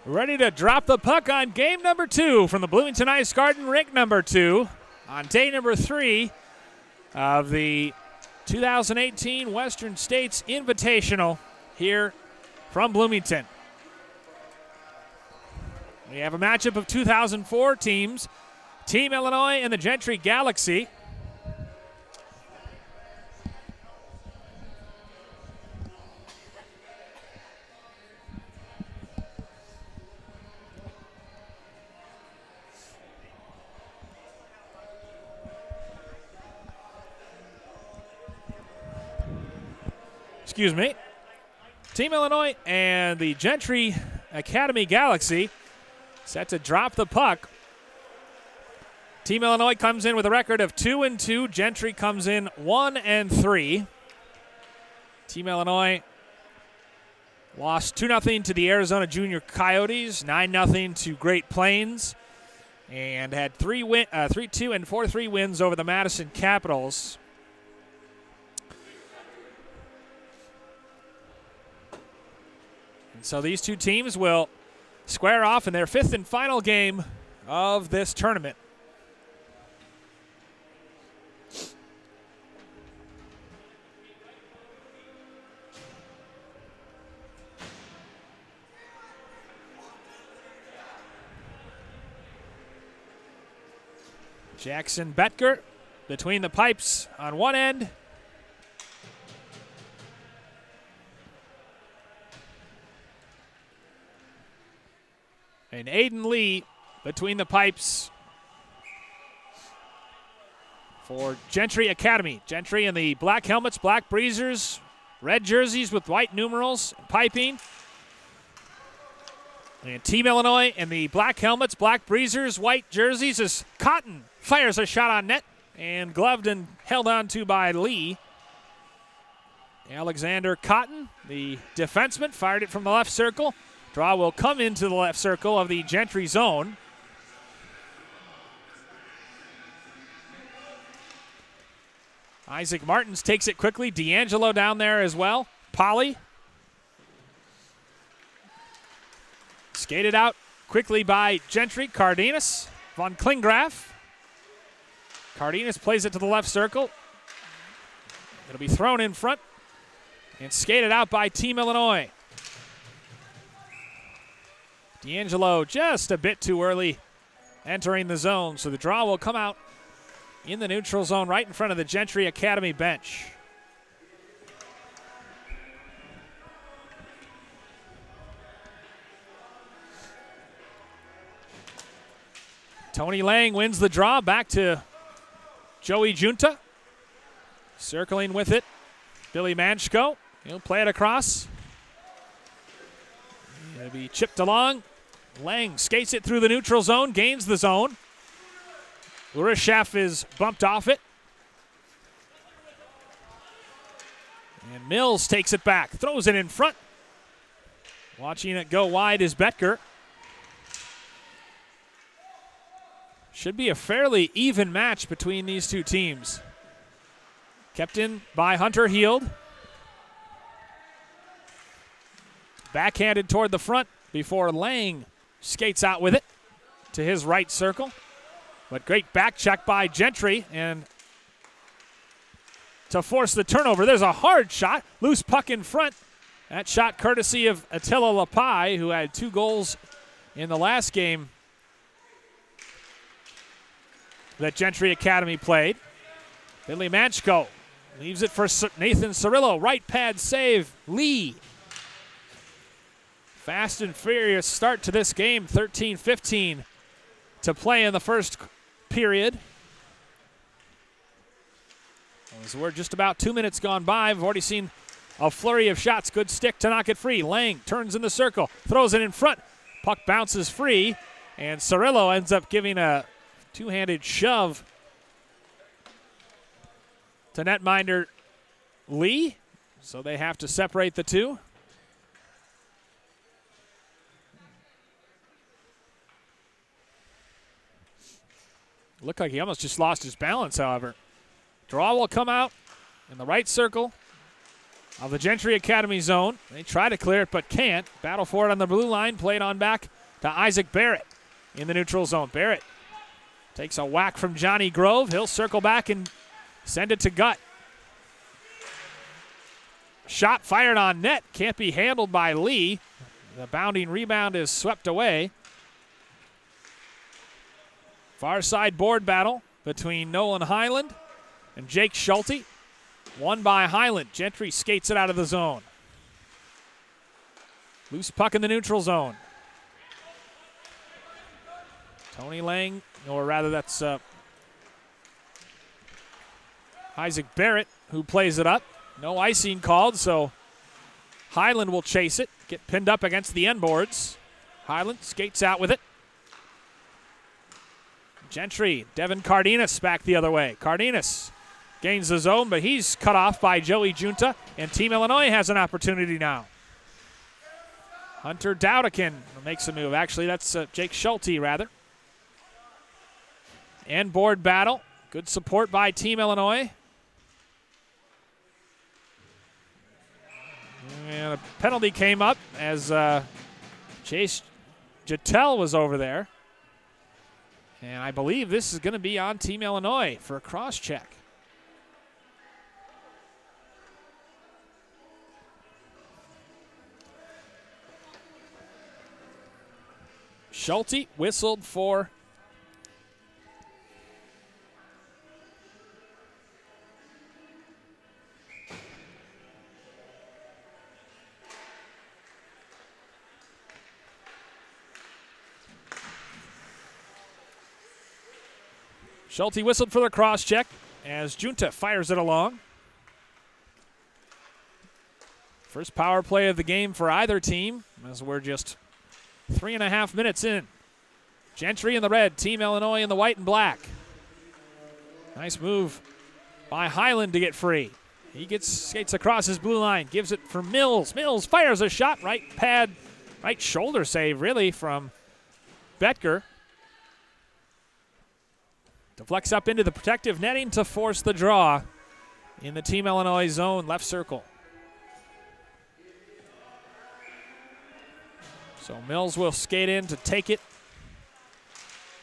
ready to drop the puck on game number 2 from the Bloomington Ice Garden, rink number 2, on day number 3 of the 2018 Western States Invitational here from Bloomington. We have a matchup of 2004 teams, Team Illinois and the Gentry Galaxy. Excuse me. Team Illinois and the Gentry Academy Galaxy set to drop the puck. Team Illinois comes in with a record of 2-2. Gentry comes in 1-3. Team Illinois lost 2-0 to the Arizona Junior Coyotes, 9-0 to Great Plains, and had 3-2 and 4-3 wins over the Madison Capitals. And so these two teams will square off in their 5th and final game of this tournament. Jackson Betker between the pipes on one end. And Aiden Lee between the pipes for Gentry Academy. Gentry in the black helmets, black breezers, red jerseys with white numerals, piping. And Team Illinois in the black helmets, black breezers, white jerseys as Cotton fires a shot on net and gloved and held on to by Lee. Alexander Cotton, the defenseman, fired it from the left circle. Draw will come into the left circle of the Gentry zone. Isaac Martins takes it quickly. D'Angelo down there as well. Polly. Skated out quickly by Gentry. Cardenas. Von Klingraff. Cardenas plays it to the left circle. It'll be thrown in front and skated out by Team Illinois. D'Angelo just a bit too early entering the zone, so the draw will come out in the neutral zone right in front of the Gentry Academy bench. Tony Lang wins the draw, back to Joey Junta. Circling with it, Billy Manchko. He'll play it across. It'll be chipped along. Lang skates it through the neutral zone, gains the zone. Urashef is bumped off it. And Mills takes it back, throws it in front. Watching it go wide is Betker. Should be a fairly even match between these two teams. Kept in by Hunter Heald. Backhanded toward the front before Lang skates out with it to his right circle. But great back check by Gentry and to force the turnover. There's a hard shot. Loose puck in front. That shot courtesy of Attila Lapai, who had 2 goals in the last game that Gentry Academy played. Billy Manchko leaves it for Nathan Cirillo. Right pad save. Lee. Fast and furious start to this game. 13-15 to play in the first period. As we're just about 2 minutes gone by, we've already seen a flurry of shots. Good stick to knock it free. Lang turns in the circle, throws it in front. Puck bounces free, and Cirillo ends up giving a two-handed shove to netminder Lee. So they have to separate the two. Looked like he almost just lost his balance, however. Draw will come out in the right circle of the Gentry Academy zone. They try to clear it but can't. Battle for it on the blue line. Played on back to Isaac Barrett in the neutral zone. Barrett takes a whack from Johnny Grove. He'll circle back and send it to Gut. Shot fired on net. Can't be handled by Lee. The bounding rebound is swept away. Far side board battle between Nolan Highland and Jake Schulte. Won by Highland. Gentry skates it out of the zone. Loose puck in the neutral zone. Tony Lang, or rather that's Isaac Barrett who plays it up. No icing called, so Highland will chase it. Get pinned up against the end boards. Highland skates out with it. Gentry, Devin Cardenas back the other way. Cardenas gains the zone, but he's cut off by Joey Junta, and Team Illinois has an opportunity now. Hunter Dowdikin makes a move. Actually, that's Jake Schulte, rather. End board battle. Good support by Team Illinois. And a penalty came up as Chase Jattel was over there. And I believe this is going to be on Team Illinois for a cross-check. Schulte whistled for the cross-check as Junta fires it along. First power play of the game for either team as we're just 3.5 minutes in. Gentry in the red, Team Illinois in the white and black. Nice move by Highland to get free. He skates across his blue line, gives it for Mills. Mills fires a shot, right pad, right shoulder save really from Betker. Deflects up into the protective netting to force the draw in the Team Illinois zone, left circle. So Mills will skate in to take it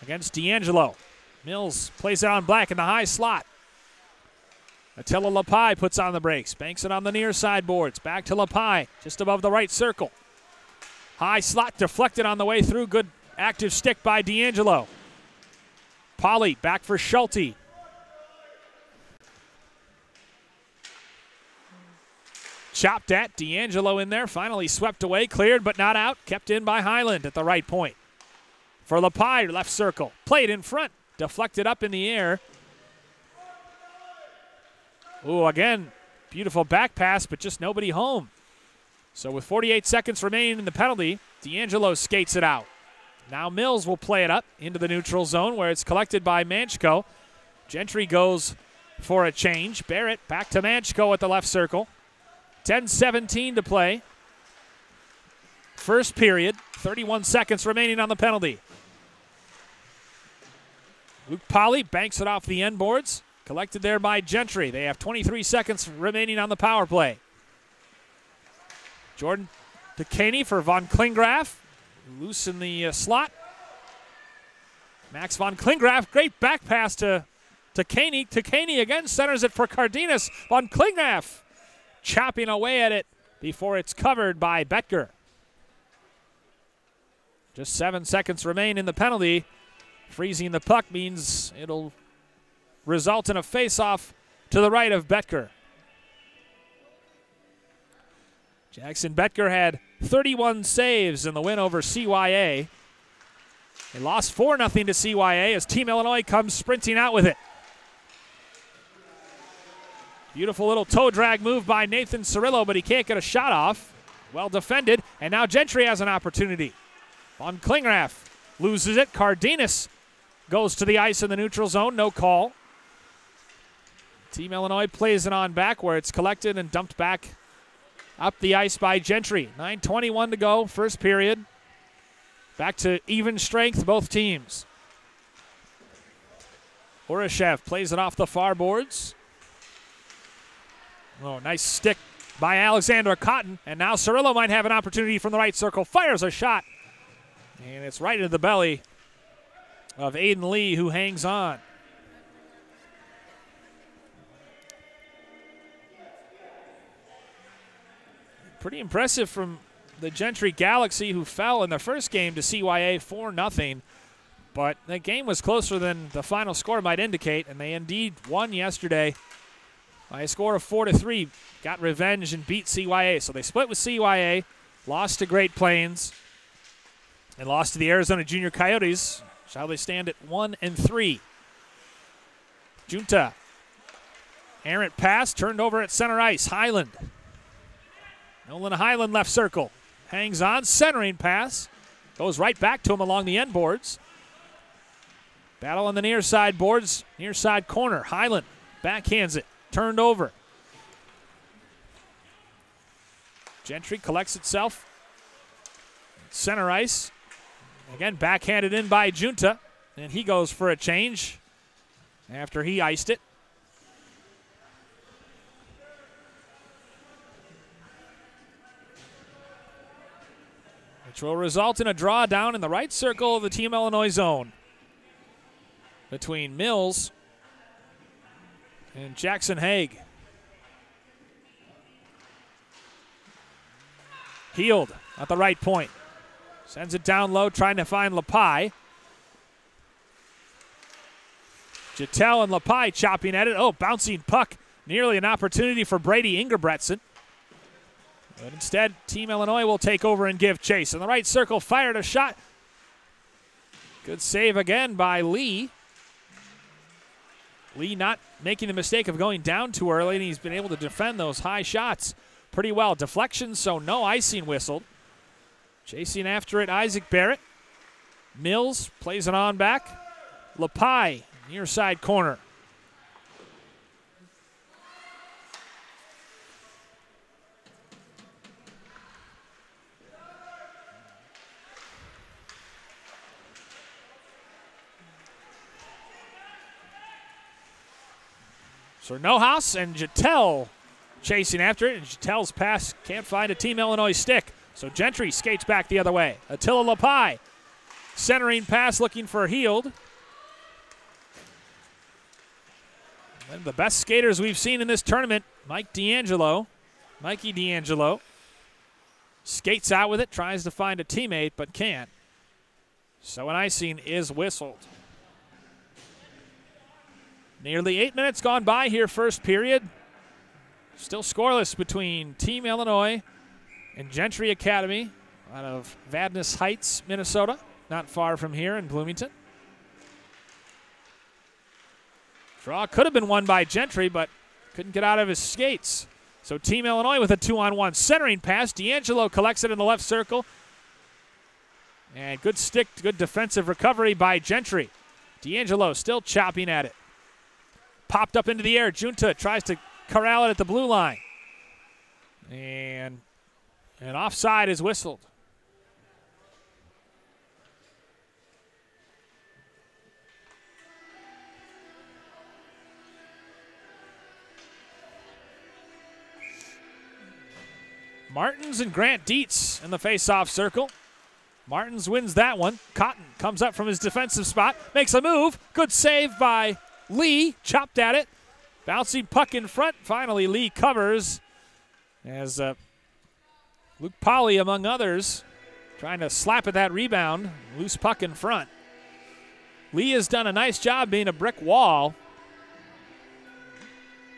against D'Angelo. Mills plays it on Black in the high slot. Attila Lapai puts on the brakes, banks it on the near side boards. Back to Lapai, just above the right circle. High slot deflected on the way through. Good active stick by D'Angelo. Polly back for Schulte. Chopped at. D'Angelo in there. Finally swept away. Cleared but not out. Kept in by Highland at the right point. For Lapai, left circle. Played in front. Deflected up in the air. Ooh, again, beautiful back pass, but just nobody home. So with 48 seconds remaining in the penalty, D'Angelo skates it out. Now Mills will play it up into the neutral zone where it's collected by Manchko. Gentry goes for a change. Barrett back to Manchko at the left circle. 10:17 to play. First period, 31 seconds remaining on the penalty. Luke Polly banks it off the end boards. Collected there by Gentry. They have 23 seconds remaining on the power play. Jordan DeCaney for Von Klingraff. Loose in the slot. Max Von Klingraff, great back pass to Caney. Caney again centers it for Cardenas. Von Klingraff chopping away at it before it's covered by Betker. Just 7 seconds remain in the penalty. Freezing the puck means it'll result in a face-off to the right of Betker. Jackson Betker had 31 saves in the win over CYA. They lost 4-0 to CYA as Team Illinois comes sprinting out with it. Beautiful little toe drag move by Nathan Cirillo, but he can't get a shot off. Well defended, and now Gentry has an opportunity. Von Klingraff loses it. Cardenas goes to the ice in the neutral zone, no call. Team Illinois plays it on back where it's collected and dumped back up the ice by Gentry. 9:21 to go, first period. Back to even strength, both teams. Orashev plays it off the far boards. Oh, nice stick by Alexander Cotton. And now Cirillo might have an opportunity from the right circle. Fires a shot. And it's right into the belly of Aiden Lee, who hangs on. Pretty impressive from the Gentry Galaxy, who fell in the first game to CYA 4-0. But that game was closer than the final score might indicate, and they indeed won yesterday by a score of 4-3. Got revenge and beat CYA. So they split with CYA, lost to Great Plains, and lost to the Arizona Junior Coyotes. That's how they stand at 1-3. Junta. Errant pass turned over at center ice. Highland. Nolan Highland left circle. Hangs on. Centering pass. Goes right back to him along the end boards. Battle on the near side boards. Near side corner. Highland backhands it. Turned over. Gentry collects itself. Center ice. Again, backhanded in by Junta. And he goes for a change after he iced it. Which will result in a draw down in the right circle of the Team Illinois zone between Mills and Jackson Haig. Healed at the right point. Sends it down low, trying to find Lepai. Jattel and Lepai chopping at it. Oh, bouncing puck. Nearly an opportunity for Brady Ingerbretson. But instead, Team Illinois will take over and give chase. In the right circle, fired a shot. Good save again by Lee. Lee not making the mistake of going down too early, and he's been able to defend those high shots pretty well. Deflection, so no icing whistled. Chasing after it, Isaac Barrett. Mills plays it on back. Lepai, near side corner. So Nohaus and Jattel chasing after it, and Jatel's pass can't find a Team Illinois stick. So Gentry skates back the other way. Attila Lepai, centering pass looking for Heald. And the best skaters we've seen in this tournament, Mikey D'Angelo, skates out with it, tries to find a teammate, but can't. So an icing is whistled. Nearly 8 minutes gone by here, first period. Still scoreless between Team Illinois and Gentry Academy out of Vadnais Heights, Minnesota, not far from here in Bloomington. Draw could have been won by Gentry, but couldn't get out of his skates. So Team Illinois with a 2-on-1 centering pass. D'Angelo collects it in the left circle. And good stick, good defensive recovery by Gentry. D'Angelo still chopping at it. Popped up into the air. Junta tries to corral it at the blue line. And an offside is whistled. Martins and Grant Dietz in the face-off circle. Martins wins that one. Cotton comes up from his defensive spot, makes a move. Good save by Lee, chopped at it. Bouncing puck in front. Finally, Lee covers as Luke Polly, among others, trying to slap at that rebound. Loose puck in front. Lee has done a nice job being a brick wall,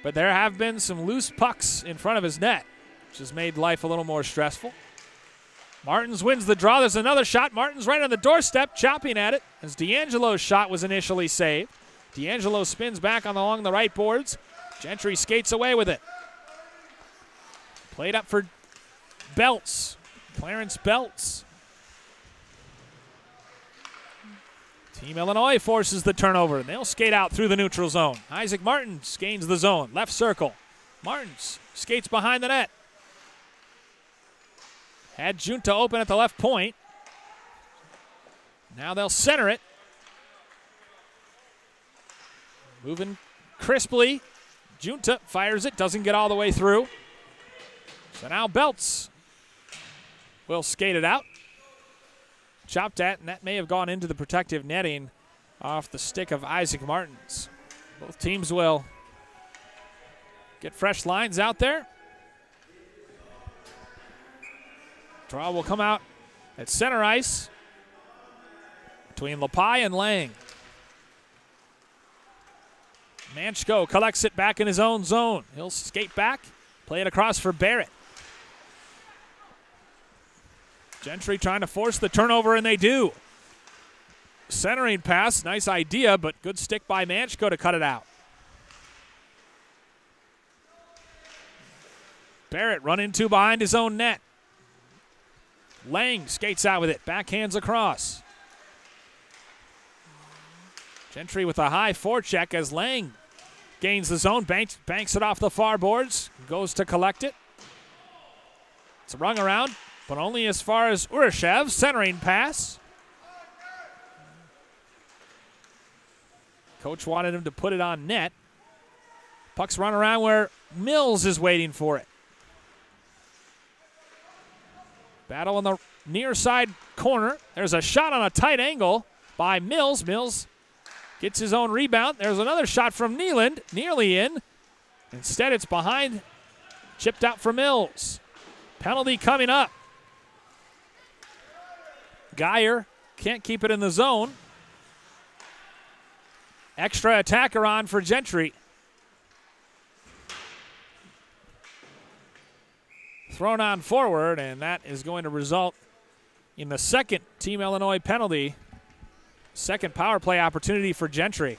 but there have been some loose pucks in front of his net, which has made life a little more stressful. Martins wins the draw. There's another shot. Martins right on the doorstep, chopping at it as D'Angelo's shot was initially saved. D'Angelo spins back along the right boards. Gentry skates away with it. Played up for Belts. Clarence Belts. Team Illinois forces the turnover, and they'll skate out through the neutral zone. Isaac Martins gains the zone. Left circle. Martins skates behind the net. Had Junta open at the left point. Now they'll center it. Moving crisply. Junta fires it, doesn't get all the way through. So now Belts will skate it out. chopped at, and that may have gone into the protective netting off the stick of Isaac Martins. Both teams will get fresh lines out there. Draw will come out at center ice between Lepai and Lang. Manchko collects it back in his own zone. He'll skate back, play it across for Barrett. Gentry trying to force the turnover, and they do. Centering pass, nice idea, but good stick by Manchko to cut it out. Barrett run into behind his own net. Lang skates out with it, backhands across. Gentry with a high forecheck as Lang gains the zone, banks it off the far boards, goes to collect it. It's a rung around, but only as far as Urashev, centering pass. Coach wanted him to put it on net. Puck's run around where Mills is waiting for it. Battle in the near side corner. There's a shot on a tight angle by Mills. Mills gets his own rebound. There's another shot from Nealand, nearly in. Instead, it's behind, chipped out for Mills. Penalty coming up. Geyer can't keep it in the zone. Extra attacker on for Gentry. Thrown on forward, and that is going to result in the second Team Illinois penalty. Second power play opportunity for Gentry.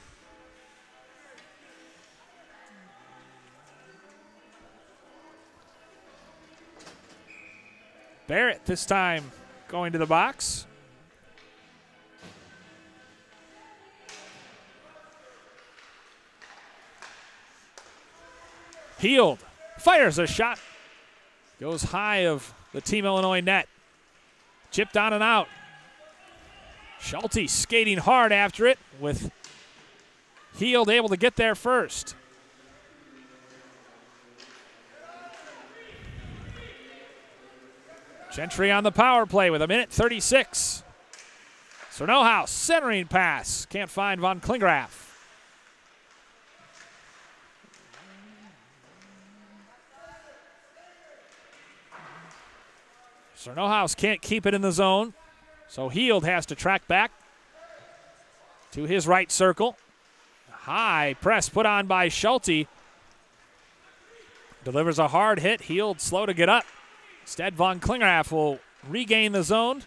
Barrett this time going to the box. Healed, fires a shot. Goes high of the Team Illinois net. Chipped on and out. Schulte skating hard after it with Healed able to get there first. Gentry on the power play with 1:36. Cernohouse centering pass. Can't find Von Klingraff. Cernohouse can't keep it in the zone, so Heald has to track back to his right circle. High press put on by Schulte. Delivers a hard hit. Heald slow to get up. Instead, Von Klingraff will regain the zone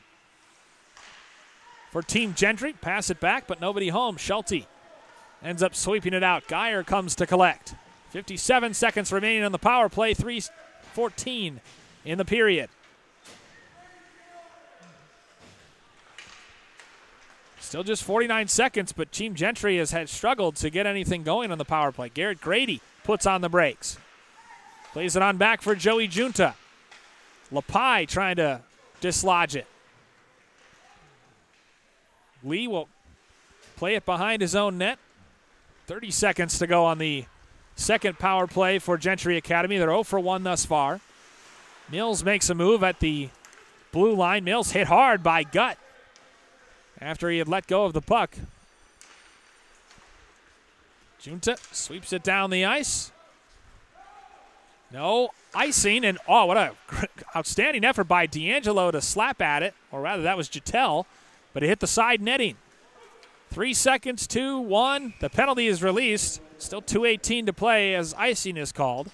for Team Gentry. Pass it back, but nobody home. Schulte ends up sweeping it out. Geyer comes to collect. 57 seconds remaining on the power play. 3:14 in the period. Still just 49 seconds, but Team Gentry has had struggled to get anything going on the power play. Garrett Grady puts on the brakes. Plays it on back for Joey Junta. Lepai trying to dislodge it. Lee will play it behind his own net. 30 seconds to go on the second power play for Gentry Academy. They're 0 for 1 thus far. Mills makes a move at the blue line. Mills hit hard by Gutt after he had let go of the puck. Junta sweeps it down the ice. No icing, and oh, what a outstanding effort by D'Angelo to slap at it, or rather that was Jetel, but it hit the side netting. 3 seconds, 2, 1. The penalty is released. Still 2:18 to play as icing is called.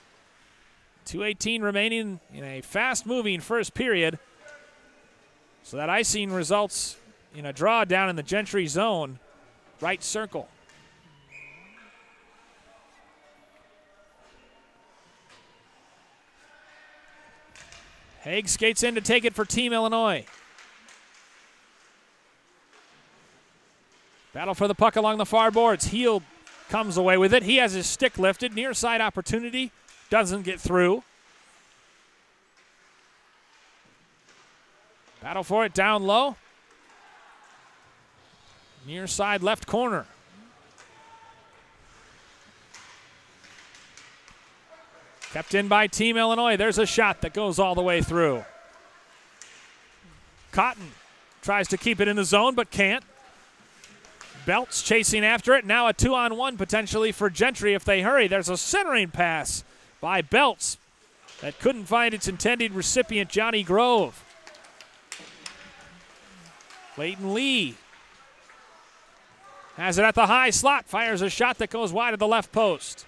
2:18 remaining in a fast-moving first period. So that icing results in a draw down in the Gentry zone, right circle. Haig skates in to take it for Team Illinois. Battle for the puck along the far boards. Heald comes away with it. He has his stick lifted. Near side opportunity. Doesn't get through. Battle for it down low. Near side left corner. Kept in by Team Illinois. There's a shot that goes all the way through. Cotton tries to keep it in the zone but can't. Belts chasing after it. Now a 2-on-1 potentially for Gentry if they hurry. There's a centering pass by Belts that couldn't find its intended recipient, Johnny Grove. Clayton Lee has it at the high slot. Fires a shot that goes wide of the left post.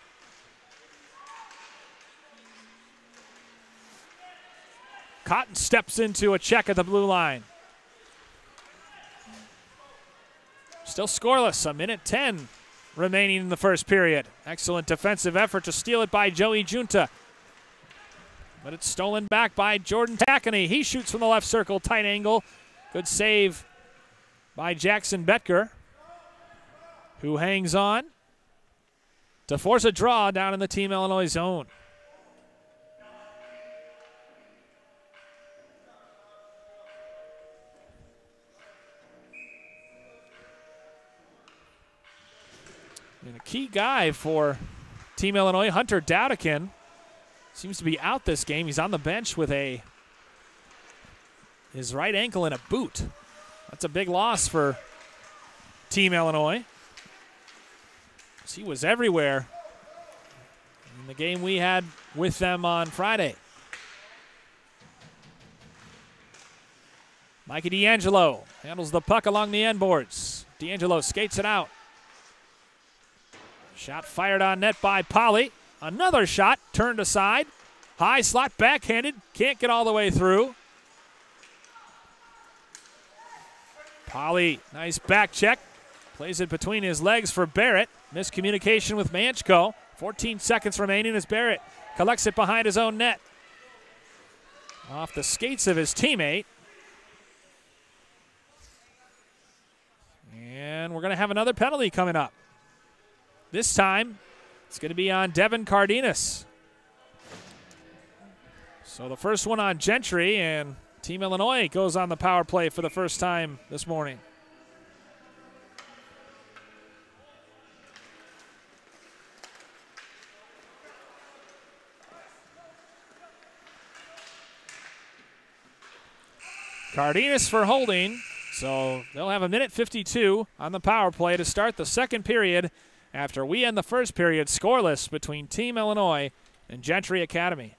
Cotton steps into a check at the blue line. Still scoreless, a minute 10 remaining in the first period. Excellent defensive effort to steal it by Joey Junta. But it's stolen back by Jordan Tackney. He shoots from the left circle, tight angle. Good save by Jackson Betker, who hangs on to force a draw down in the Team Illinois zone. And a key guy for Team Illinois, Hunter Dowdikin, seems to be out this game. He's on the bench with his right ankle in a boot. That's a big loss for Team Illinois. He was everywhere in the game we had with them on Friday. Mikey D'Angelo handles the puck along the end boards. D'Angelo skates it out. Shot fired on net by Polly. Another shot turned aside. High slot backhanded. Can't get all the way through. Polly, nice back check. Plays it between his legs for Barrett. Miscommunication with Manchko. 14 seconds remaining as Barrett collects it behind his own net. Off the skates of his teammate. And we're going to have another penalty coming up. This time, it's going to be on Devin Cardenas. So the first one on Gentry, and Team Illinois goes on the power play for the first time this morning. Cardenas for holding, so they'll have a minute 52 on the power play to start the second period after we end the first period scoreless between Team Illinois and Gentry Academy.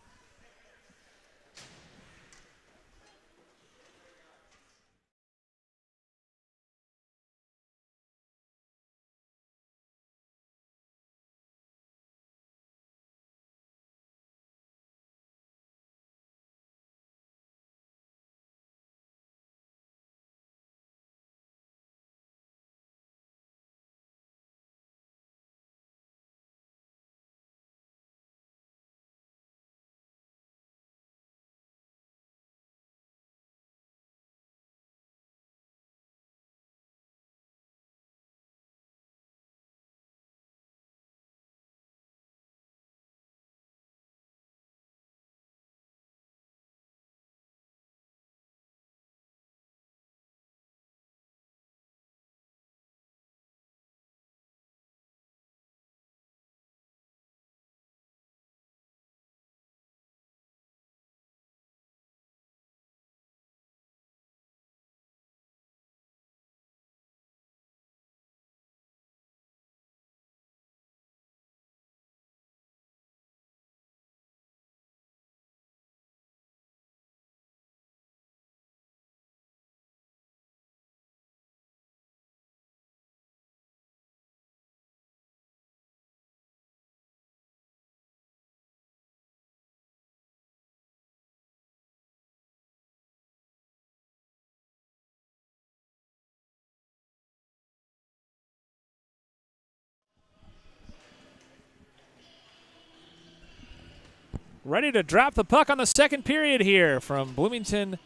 Ready to drop the puck on the second period here from Bloomington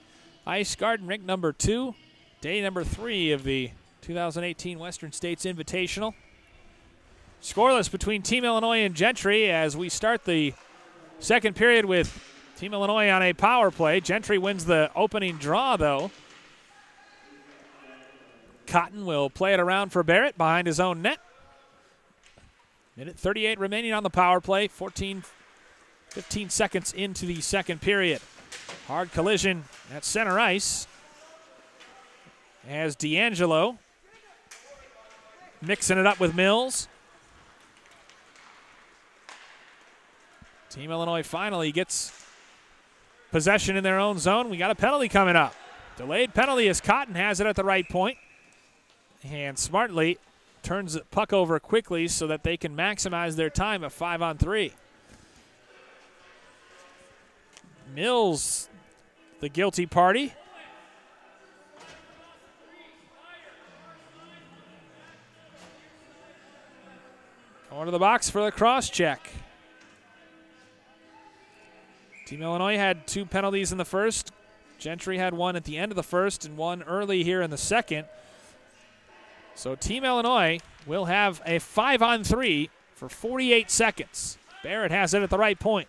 Ice Garden, rink number 2, day number 3 of the 2018 Western States Invitational. Scoreless between Team Illinois and Gentry as we start the second period with Team Illinois on a power play. Gentry wins the opening draw, though. Cotton will play it around for Barrett behind his own net. Minute 38 remaining on the power play. 15 seconds into the second period. Hard collision at center ice. as D'Angelo mixing it up with Mills. Team Illinois finally gets possession in their own zone. We got a penalty coming up. Delayed penalty as Cotton has it at the right point. And smartly turns the puck over quickly so that they can maximize their time at 5-on-3. Mills, the guilty party. Going to the box for the cross check. Team Illinois had 2 penalties in the first. Gentry had one at the end of the first and one early here in the second. So Team Illinois will have a 5-on-3 for 48 seconds. Barrett has it at the right point.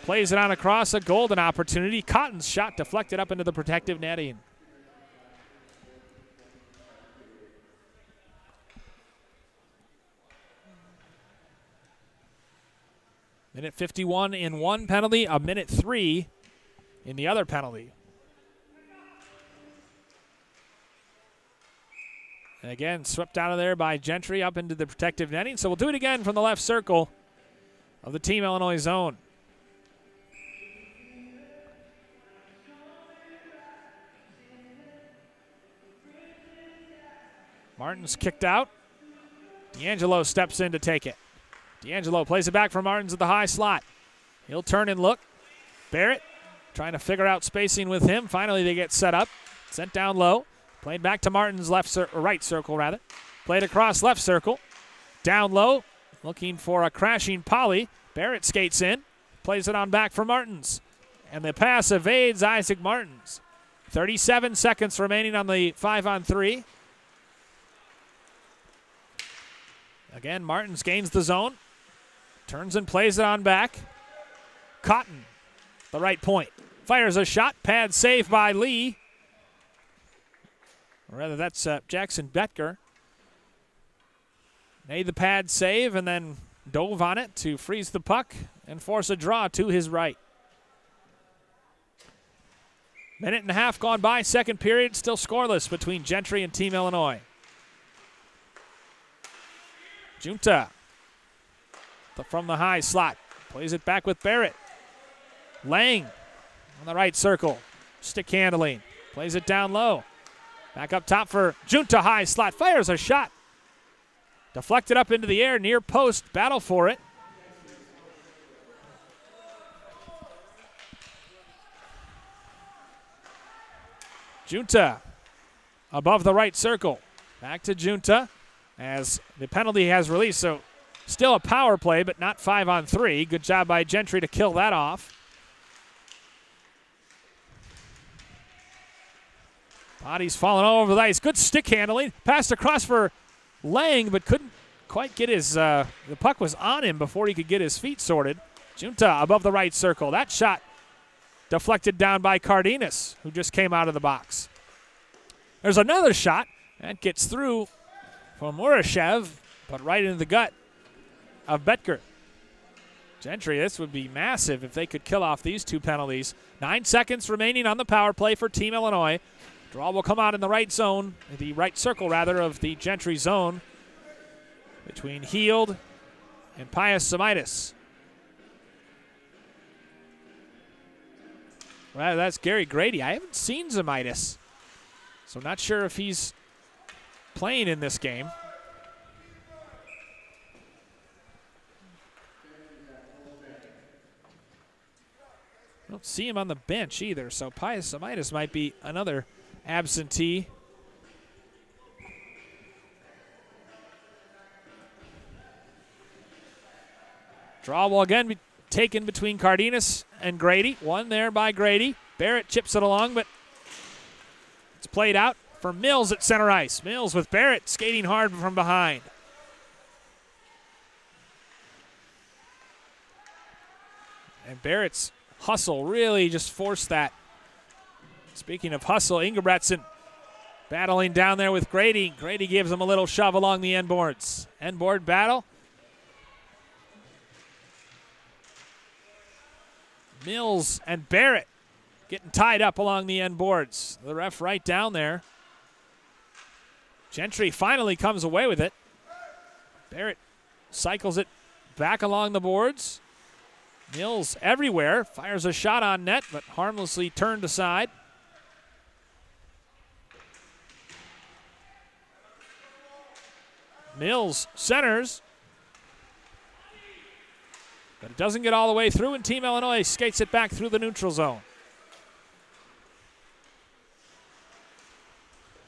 Plays it on across, a golden opportunity. Cotton's shot deflected up into the protective netting. Minute 51 in one penalty, a minute 3 in the other penalty. And again, swept out of there by Gentry up into the protective netting. So we'll do it again from the left circle of the Team Illinois zone. Martin's kicked out. D'Angelo steps in to take it. D'Angelo plays it back for Martins at the high slot. He'll turn and look. Barrett trying to figure out spacing with him. Finally, they get set up. Sent down low. Played back to Martin's right circle, rather. Played across left circle. Down low. Looking for a crashing Polly. Barrett skates in. Plays it on back for Martins. And the pass evades Isaac Martins. 37 seconds remaining on the 5-on-3. Again, Martins gains the zone. Turns and plays it on back. Cotton, the right point. Fires a shot. Pad save by Lee. Or rather, that's Jackson Betker. Made the pad save and then dove on it to freeze the puck and force a draw to his right. Minute and a half gone by. Second period, still scoreless between Gentry and Team Illinois. Junta from the high slot. Plays it back with Barrett. Lang on the right circle. Stick handling. Plays it down low. Back up top for Junta, high slot. Fires a shot. Deflected up into the air, near post. Battle for it. Junta above the right circle. Back to Junta as the penalty has released. So still a power play, but not 5-on-3. Good job by Gentry to kill that off. Body's falling all over the ice. Good stick handling. Passed across for Lang, but couldn't quite get his, the puck was on him before he could get his feet sorted. Junta above the right circle. That shot deflected down by Cardenas, who just came out of the box. There's another shot. That gets through from Murashev, but right into the gut of Betker. Gentry, this would be massive if they could kill off these 2 penalties. 9 seconds remaining on the power play for Team Illinois. Draw will come out in the right zone, the right circle, rather, of the Gentry zone between Heald and Pius Samaitis. Well, that's Gary Grady. I haven't seen Samaitis, so I'm not sure if he's playing in this game. I don't see him on the bench either, so Pius Samaitis might be another absentee. Draw will again be taken between Cardenas and Grady. One there by Grady. Barrett chips it along, but it's played out for Mills at center ice. Mills with Barrett skating hard from behind. And Barrett's hustle really just forced that. Speaking of hustle, Ingebretson battling down there with Grady. Grady gives him a little shove along the end boards. End board battle. Mills and Barrett getting tied up along the end boards. The ref right down there. Gentry finally comes away with it. Barrett cycles it back along the boards. Mills everywhere, fires a shot on net, but harmlessly turned aside. Mills centers, but it doesn't get all the way through, and Team Illinois skates it back through the neutral zone.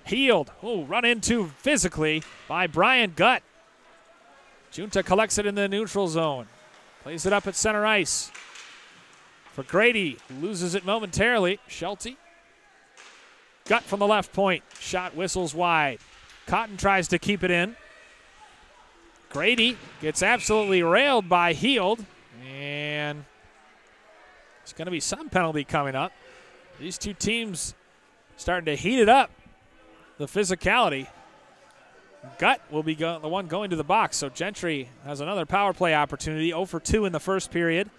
Healed, run into physically by Brian Gutt. Junta collects it in the neutral zone. Plays it up at center ice for Grady. Loses it momentarily. Schulte. Gutt from the left point. Shot whistles wide. Cotton tries to keep it in. Grady gets absolutely railed by Heald. And there's going to be some penalty coming up. These two teams starting to heat it up. The physicality. Gutt will be the one going to the box, so Gentry has another power play opportunity. 0 for 2 in the first period.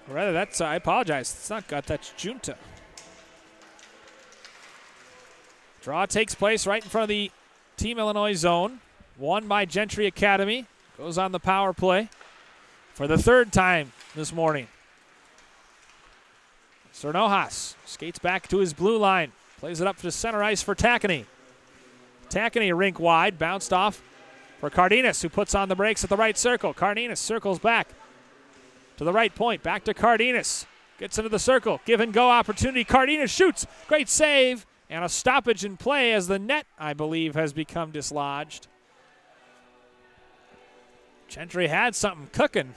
Or rather, that's, I apologize, it's not Gutt, that's Junta. Draw takes place right in front of the Team Illinois zone. Won by Gentry Academy. Goes on the power play for the third time this morning. Cernojas skates back to his blue line. Plays it up to center ice for Tackany. Tackany rink wide, bounced off for Cardenas, who puts on the brakes at the right circle. Cardenas circles back to the right point. Back to Cardenas. Gets into the circle. Give and go opportunity. Cardenas shoots. Great save. And a stoppage in play as the net, I believe, has become dislodged. Gentry had something cooking.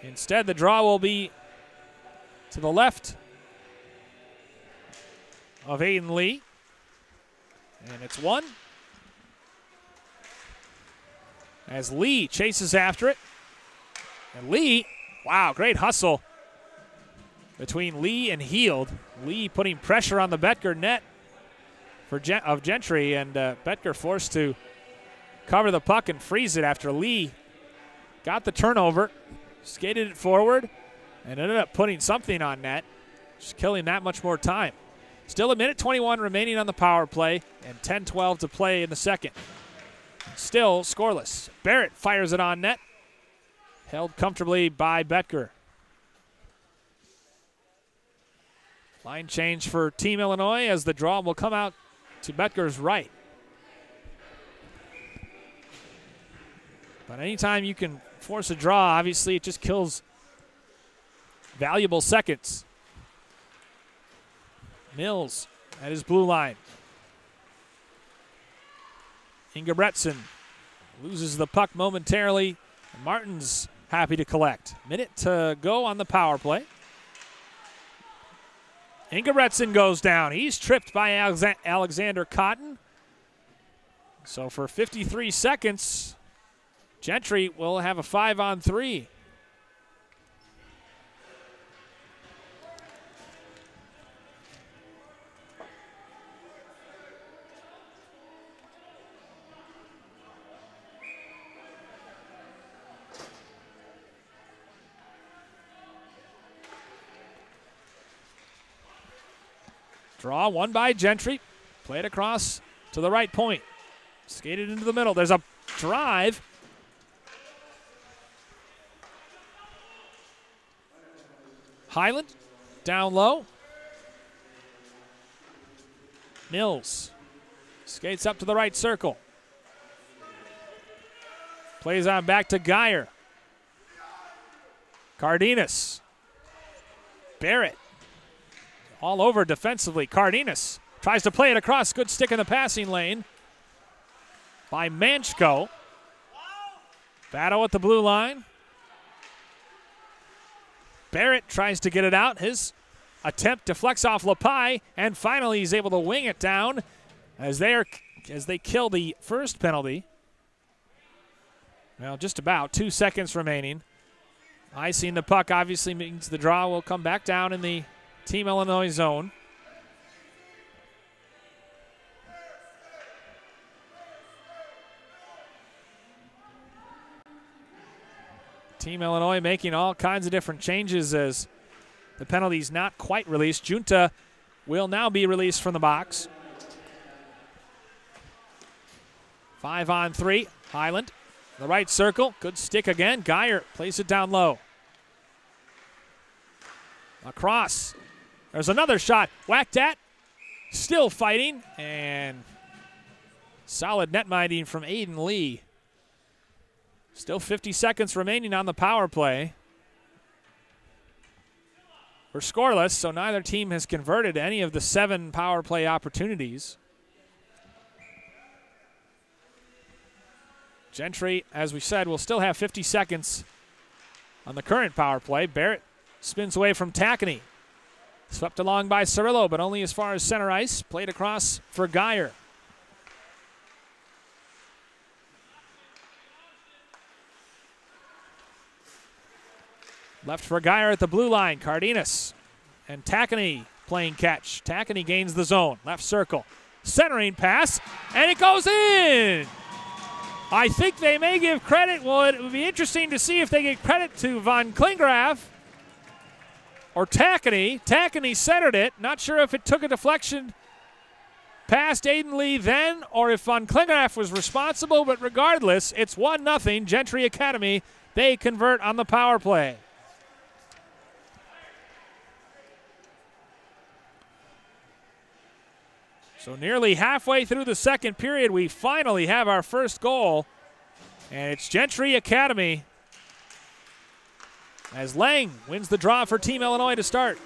Instead, the draw will be to the left of Aiden Lee. And it's one. As Lee chases after it. And Lee, wow, great hustle between Lee and Heald. Lee putting pressure on the Betker net of Gentry, and Betker forced to cover the puck and freeze it after Lee got the turnover, skated it forward, and ended up putting something on net, just killing that much more time. Still 1:21 remaining on the power play and 10-12 to play in the second. Still scoreless. Barrett fires it on net. Held comfortably by Betker. Line change for Team Illinois as the draw will come out to Betker's right. But anytime you can force a draw, obviously it just kills valuable seconds. Mills at his blue line. Ingebretson loses the puck momentarily. Martin's happy to collect. Minute to go on the power play. Ingebretson goes down. He's tripped by Alexander Cotton. So for 53 seconds, Gentry will have a 5-on-3. Draw won by Gentry. Played across to the right point. Skated into the middle. There's a drive. Highland down low. Mills skates up to the right circle. Plays on back to Geyer. Cardenas. Barrett. All over defensively. Cardenas tries to play it across. Good stick in the passing lane by Manchko. Battle at the blue line. Barrett tries to get it out. His attempt deflects off Lepai, and finally he's able to wing it down as they kill the first penalty. Well, just about 2 seconds remaining. Icing the puck obviously means the draw will come back down in the Team Illinois zone. Team Illinois making all kinds of different changes as the penalty's not quite released. Junta will now be released from the box. 5-on-3. Highland, the right circle. Good stick again. Geyer plays it down low. Across. There's another shot. Whacked at. Still fighting. And solid net minding from Aiden Lee. Still 50 seconds remaining on the power play. We're scoreless, so neither team has converted any of the 7 power play opportunities. Gentry, as we said, will still have 50 seconds on the current power play. Barrett spins away from Tackney. Swept along by Cirillo, but only as far as center ice. Played across for Geyer. Left for Geyer at the blue line. Cardenas and Tackney playing catch. Tackney gains the zone. Left circle. Centering pass, and it goes in. I think they may give credit. Well, it would be interesting to see if they give credit to Von Klingraff or Tackney. Tackney centered it. Not sure if it took a deflection past Aiden Lee then or if Von Klingraff was responsible, but regardless, it's 1-0 Gentry Academy. They convert on the power play. So nearly halfway through the second period, we finally have our first goal. And it's Gentry Academy as Lang wins the draw for Team Illinois to start.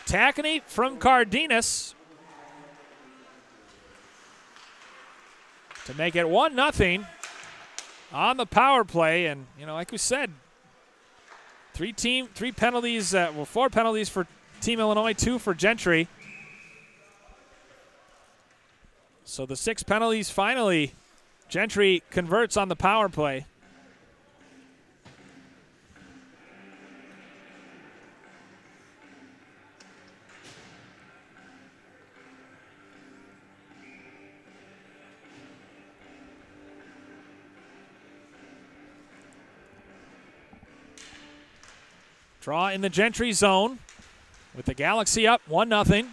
Tackney from Cardenas to make it 1-0 on the power play. And, you know, like we said, 4 penalties for Team Illinois, 2 for Gentry. So the 6 penalties, finally, Gentry converts on the power play. Draw in the Gentry zone with the Galaxy up 1-0.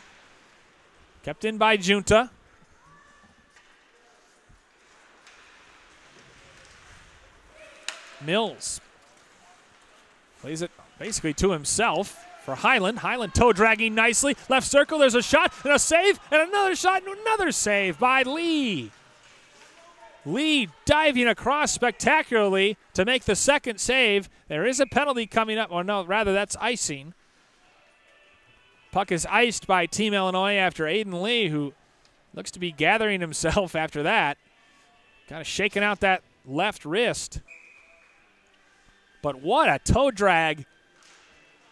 Kept in by Junta. Mills plays it basically to himself for Highland. Highland toe dragging nicely. Left circle, there's a shot and a save and another shot and another save by Lee. Lee diving across spectacularly to make the second save. There is a penalty coming up, or no, rather that's icing. Puck is iced by Team Illinois after Aiden Lee, who looks to be gathering himself after that. Kind of shaking out that left wrist. But what a toe drag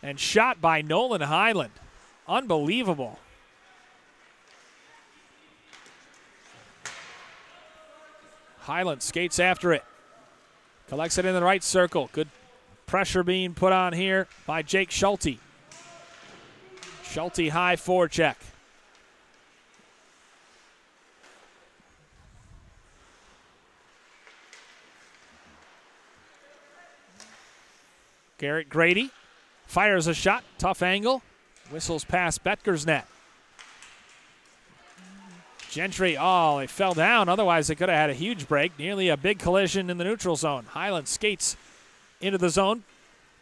and shot by Nolan Highland. Unbelievable. Highland skates after it. Collects it in the right circle. Good pressure being put on here by Jake Schulte. Schulte high forecheck. Garrett Grady fires a shot. Tough angle. Whistles past Betker's net. Gentry, oh, they fell down. Otherwise, they could have had a huge break. Nearly a big collision in the neutral zone. Highland skates into the zone.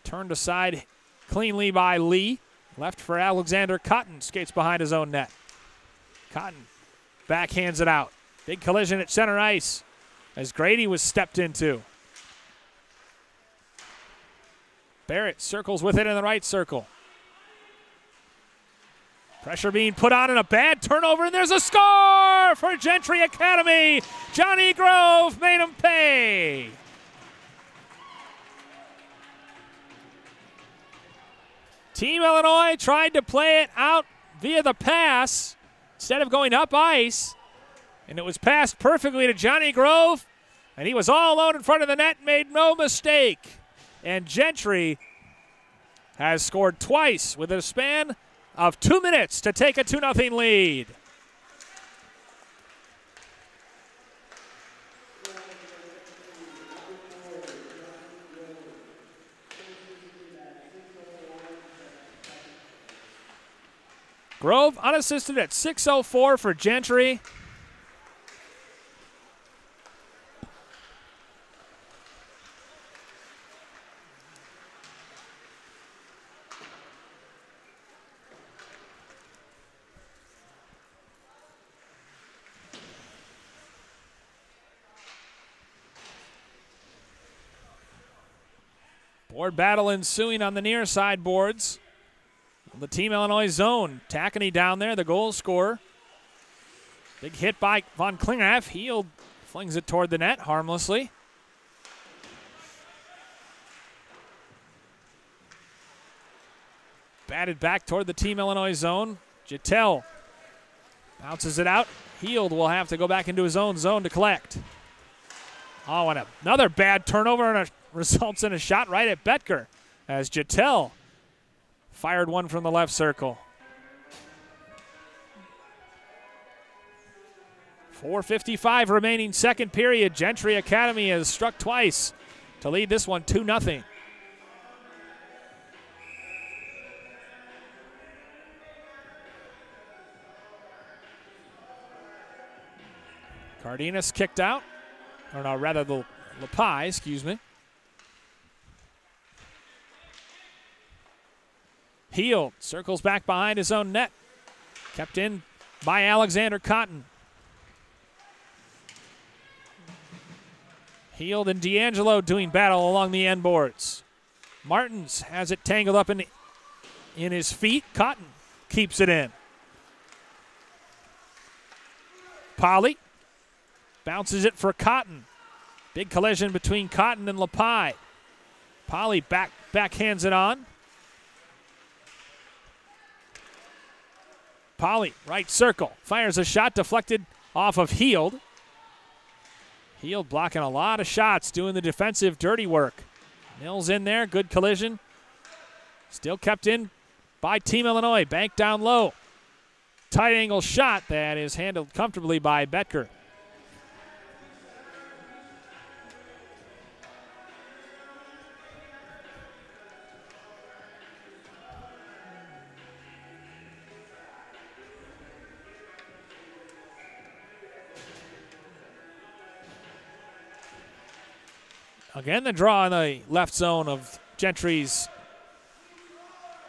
Turned aside cleanly by Lee. Left for Alexander Cotton. Skates behind his own net. Cotton backhands it out. Big collision at center ice as Grady was stepped into. Barrett circles with it in the right circle. Pressure being put on and a bad turnover, and there's a score for Gentry Academy. Johnny Grove made him pay. Team Illinois tried to play it out via the pass instead of going up ice, and it was passed perfectly to Johnny Grove, and he was all alone in front of the net, made no mistake. And Gentry has scored twice with a span of 2 minutes to take a 2-0 lead. Grove unassisted at 6:04 for Gentry. Board battle ensuing on the near side boards. The Team Illinois zone. Tackney down there, the goal scorer. Big hit by Von Klingraff. Heald flings it toward the net harmlessly. Batted back toward the Team Illinois zone. Jetel bounces it out. Heald will have to go back into his own zone to collect. Oh, and another bad turnover, and results in a shot right at Betker as Jetel fired one from the left circle. 4:55 remaining second period. Gentry Academy has struck twice to lead this one 2-0. Cardenas kicked out, or no, rather the Lepai, excuse me. Heald circles back behind his own net. Kept in by Alexander Cotton. Heald and D'Angelo doing battle along the end boards. Martins has it tangled up in his feet. Cotton keeps it in. Polly bounces it for Cotton. Big collision between Cotton and Lepai. Polly backhands it on. Polly, right circle, fires a shot deflected off of Heald. Heald blocking a lot of shots, doing the defensive dirty work. Mills in there, good collision. Still kept in by Team Illinois, banked down low. Tight angle shot that is handled comfortably by Betker. Again, the draw in the left zone of Gentry's,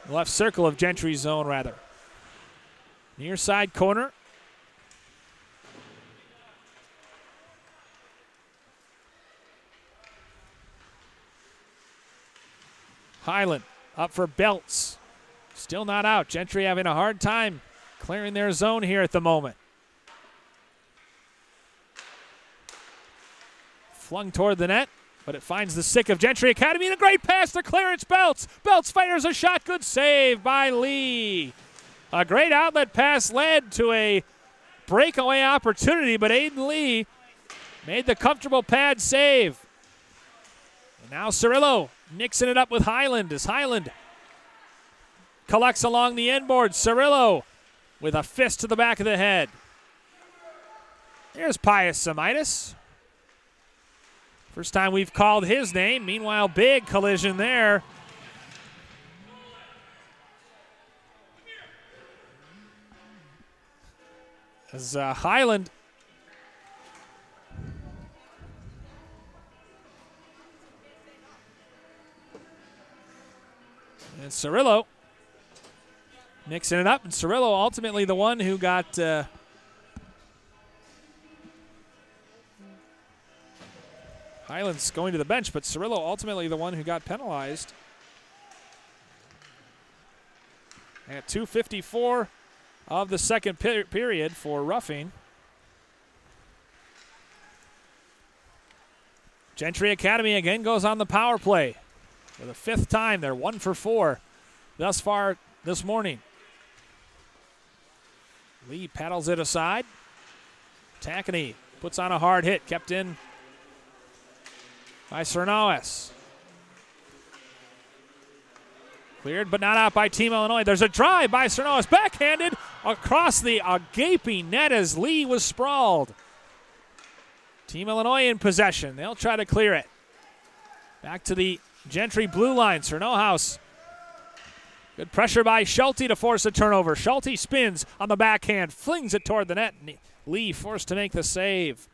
left circle of Gentry's zone, rather. Near side corner. Highland up for Belts. Still not out. Gentry having a hard time clearing their zone here at the moment. Flung toward the net, but it finds the stick of Gentry Academy, and a great pass to Clarence Belts. Belts fires a shot. Good save by Lee. A great outlet pass led to a breakaway opportunity, but Aiden Lee made the comfortable pad save. And now Cirillo mixing it up with Highland as Highland collects along the end board. Cirillo with a fist to the back of the head. There's Pius Samitis. First time we've called his name. Meanwhile, big collision there. As Highland and Cirillo mixing it up, and Cirillo ultimately the one who got Highland's going to the bench, but Cirillo ultimately the one who got penalized. At 2:54 of the second period for roughing. Gentry Academy again goes on the power play for the fifth time. They're 1 for 4 thus far this morning. Lee paddles it aside. Tackney puts on a hard hit, kept in by Cernois. Cleared but not out by Team Illinois. There's a drive by Cernois, backhanded across the gaping net as Lee was sprawled. Team Illinois in possession. They'll try to clear it. Back to the Gentry blue line. Cernois Good pressure by Schulte to force a turnover. Schulte spins on the backhand, flings it toward the net. Lee forced to make the save.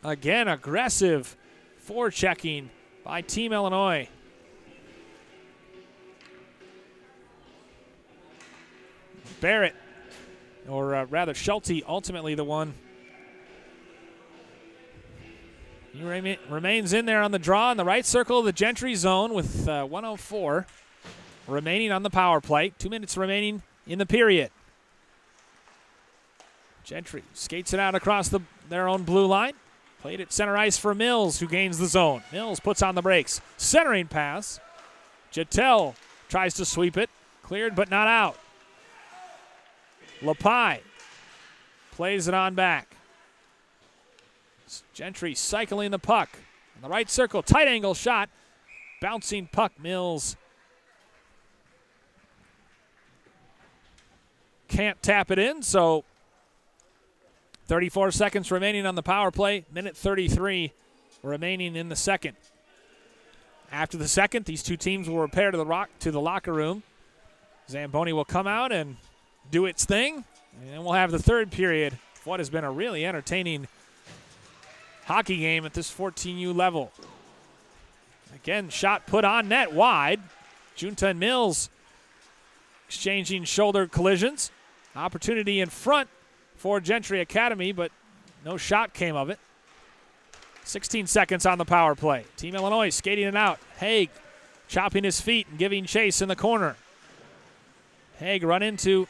Again, aggressive forechecking by Team Illinois. Barrett, or rather Schulte, ultimately the one. He remains in there on the draw in the right circle of the Gentry zone with 1:04 remaining on the power play. 2 minutes remaining in the period. Gentry skates it out across their own blue line. Played at center ice for Mills, who gains the zone. Mills puts on the brakes. Centering pass. Jetel tries to sweep it. Cleared but not out. Lepai plays it on back. Gentry cycling the puck. In the right circle, tight angle shot. Bouncing puck, Mills can't tap it in, so 34 seconds remaining on the power play. Minute 33 remaining in the second. After the second, these two teams will repair to the locker room. Zamboni will come out and do its thing, and we'll have the third period of what has been a really entertaining hockey game at this 14U level. Again, shot put on net wide. Junta and Mills exchanging shoulder collisions. Opportunity in front for Gentry Academy, but no shot came of it. 16 seconds on the power play. Team Illinois skating it out. Haig chopping his feet and giving chase in the corner. Haig run into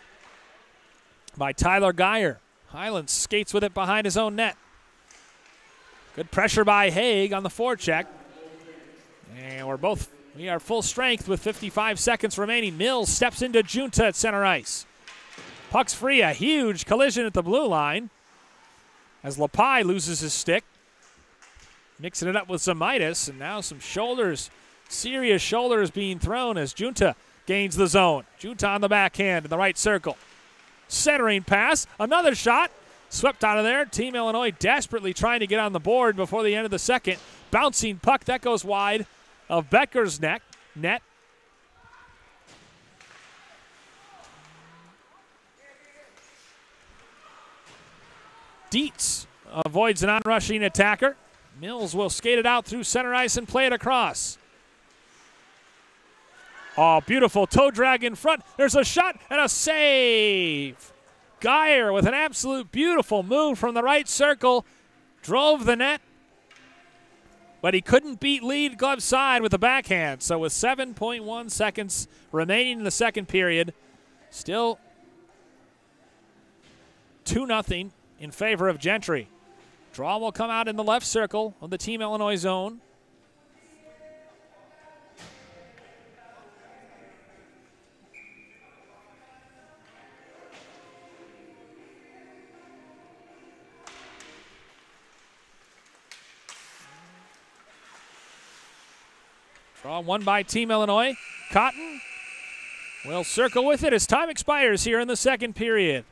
by Tyler Geyer. Highlands skates with it behind his own net. Good pressure by Haig on the forecheck. And we are full strength with 55 seconds remaining. Mills steps into Junta at center ice. Puck's free, a huge collision at the blue line as Lepai loses his stick. Mixing it up with Zamaitis, and now some shoulders, serious shoulders being thrown as Junta gains the zone. Junta on the backhand in the right circle. Centering pass, another shot, swept out of there. Team Illinois desperately trying to get on the board before the end of the second. Bouncing puck, that goes wide of Becker's net. Dietz avoids an onrushing attacker. Mills will skate it out through center ice and play it across. Oh, beautiful toe drag in front. There's a shot and a save. Geyer with an absolute beautiful move from the right circle. Drove the net, but he couldn't beat lead glove side with the backhand. So with 7.1 seconds remaining in the second period, still 2-0 in favor of Gentry. Draw will come out in the left circle of the Team Illinois zone. Draw won by Team Illinois. Cotton will circle with it as time expires here in the second period.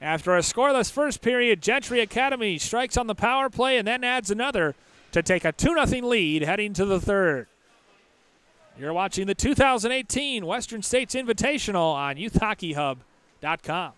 After a scoreless first period, Gentry Academy strikes on the power play and then adds another to take a 2-0 lead heading to the third. You're watching the 2018 Western States Invitational on YouthHockeyHub.com.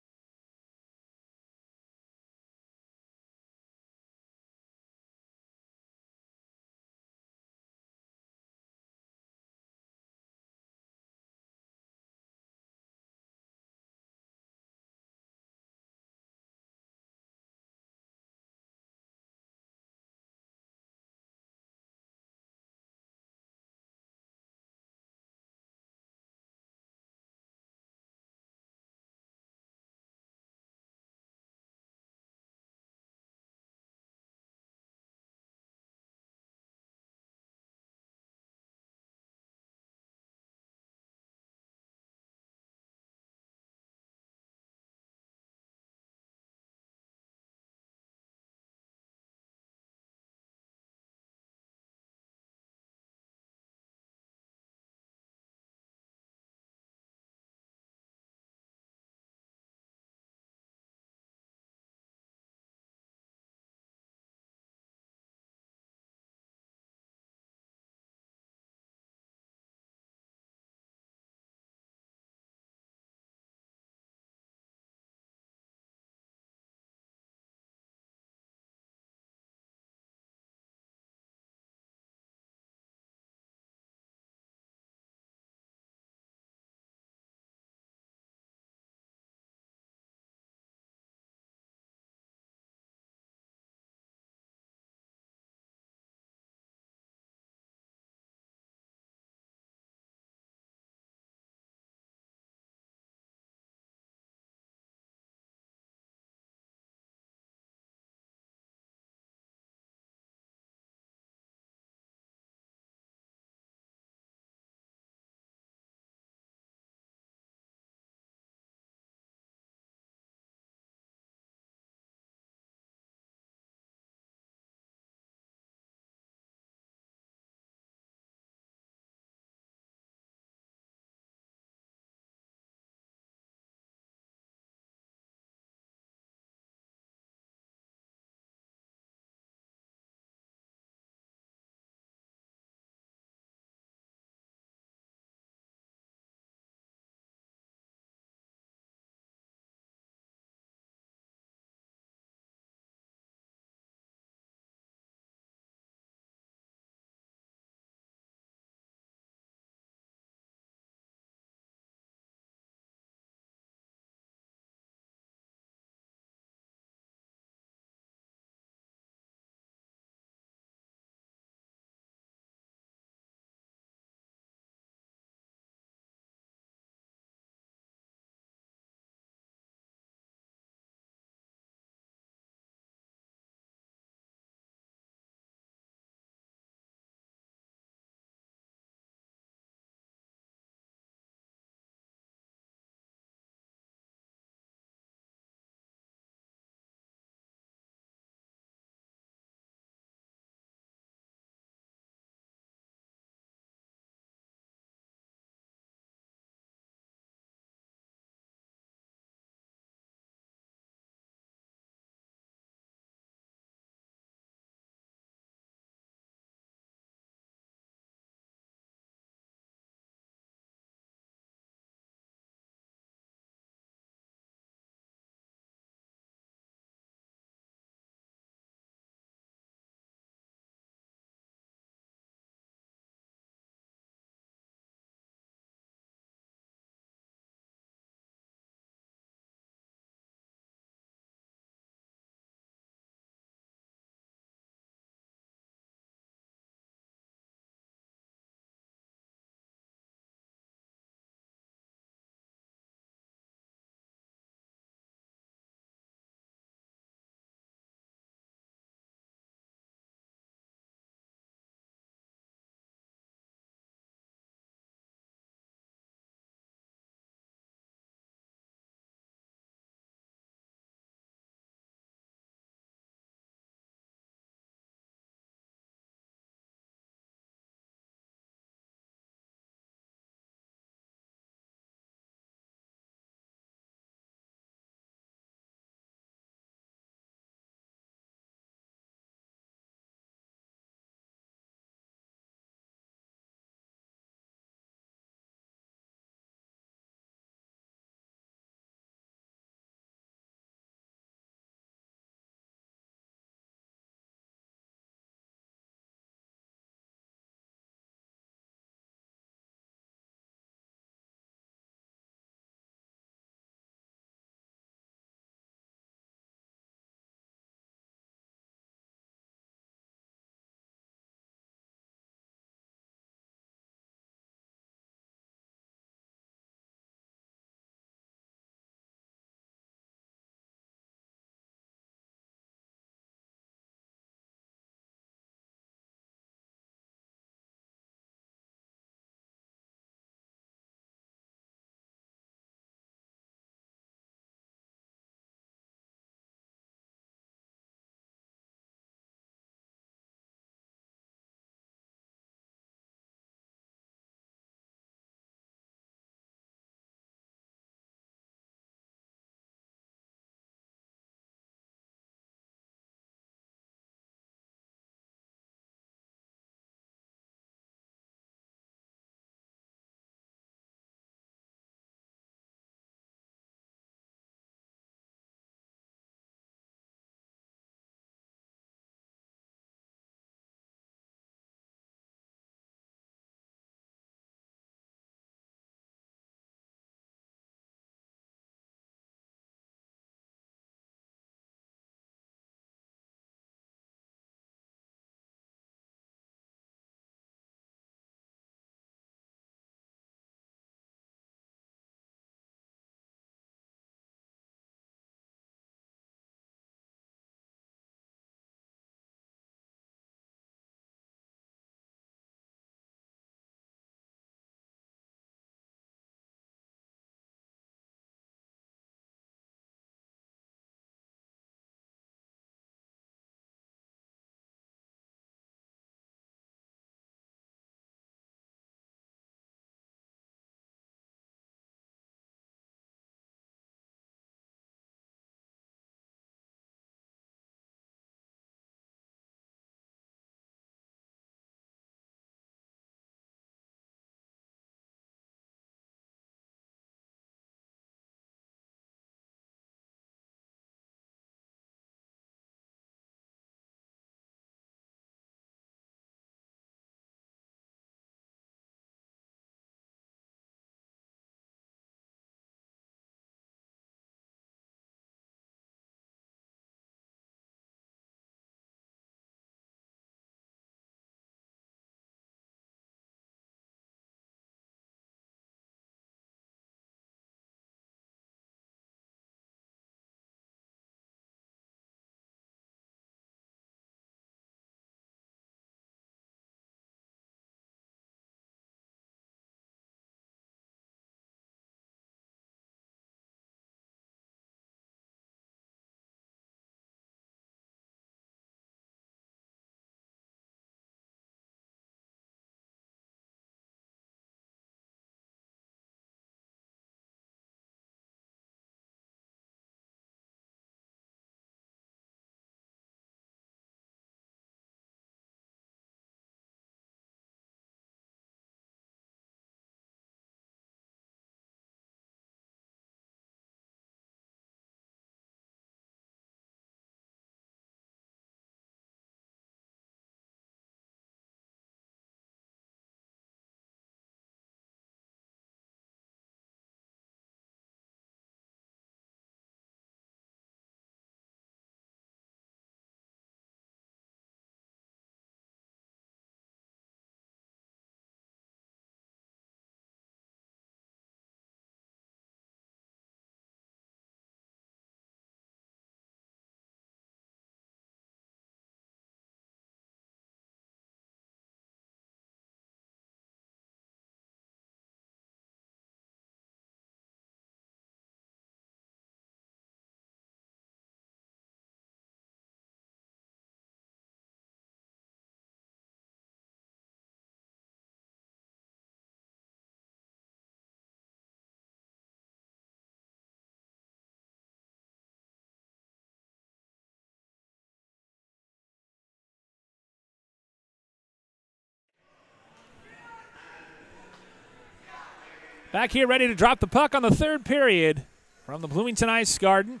Back here ready to drop the puck on the third period from the Bloomington Ice Garden.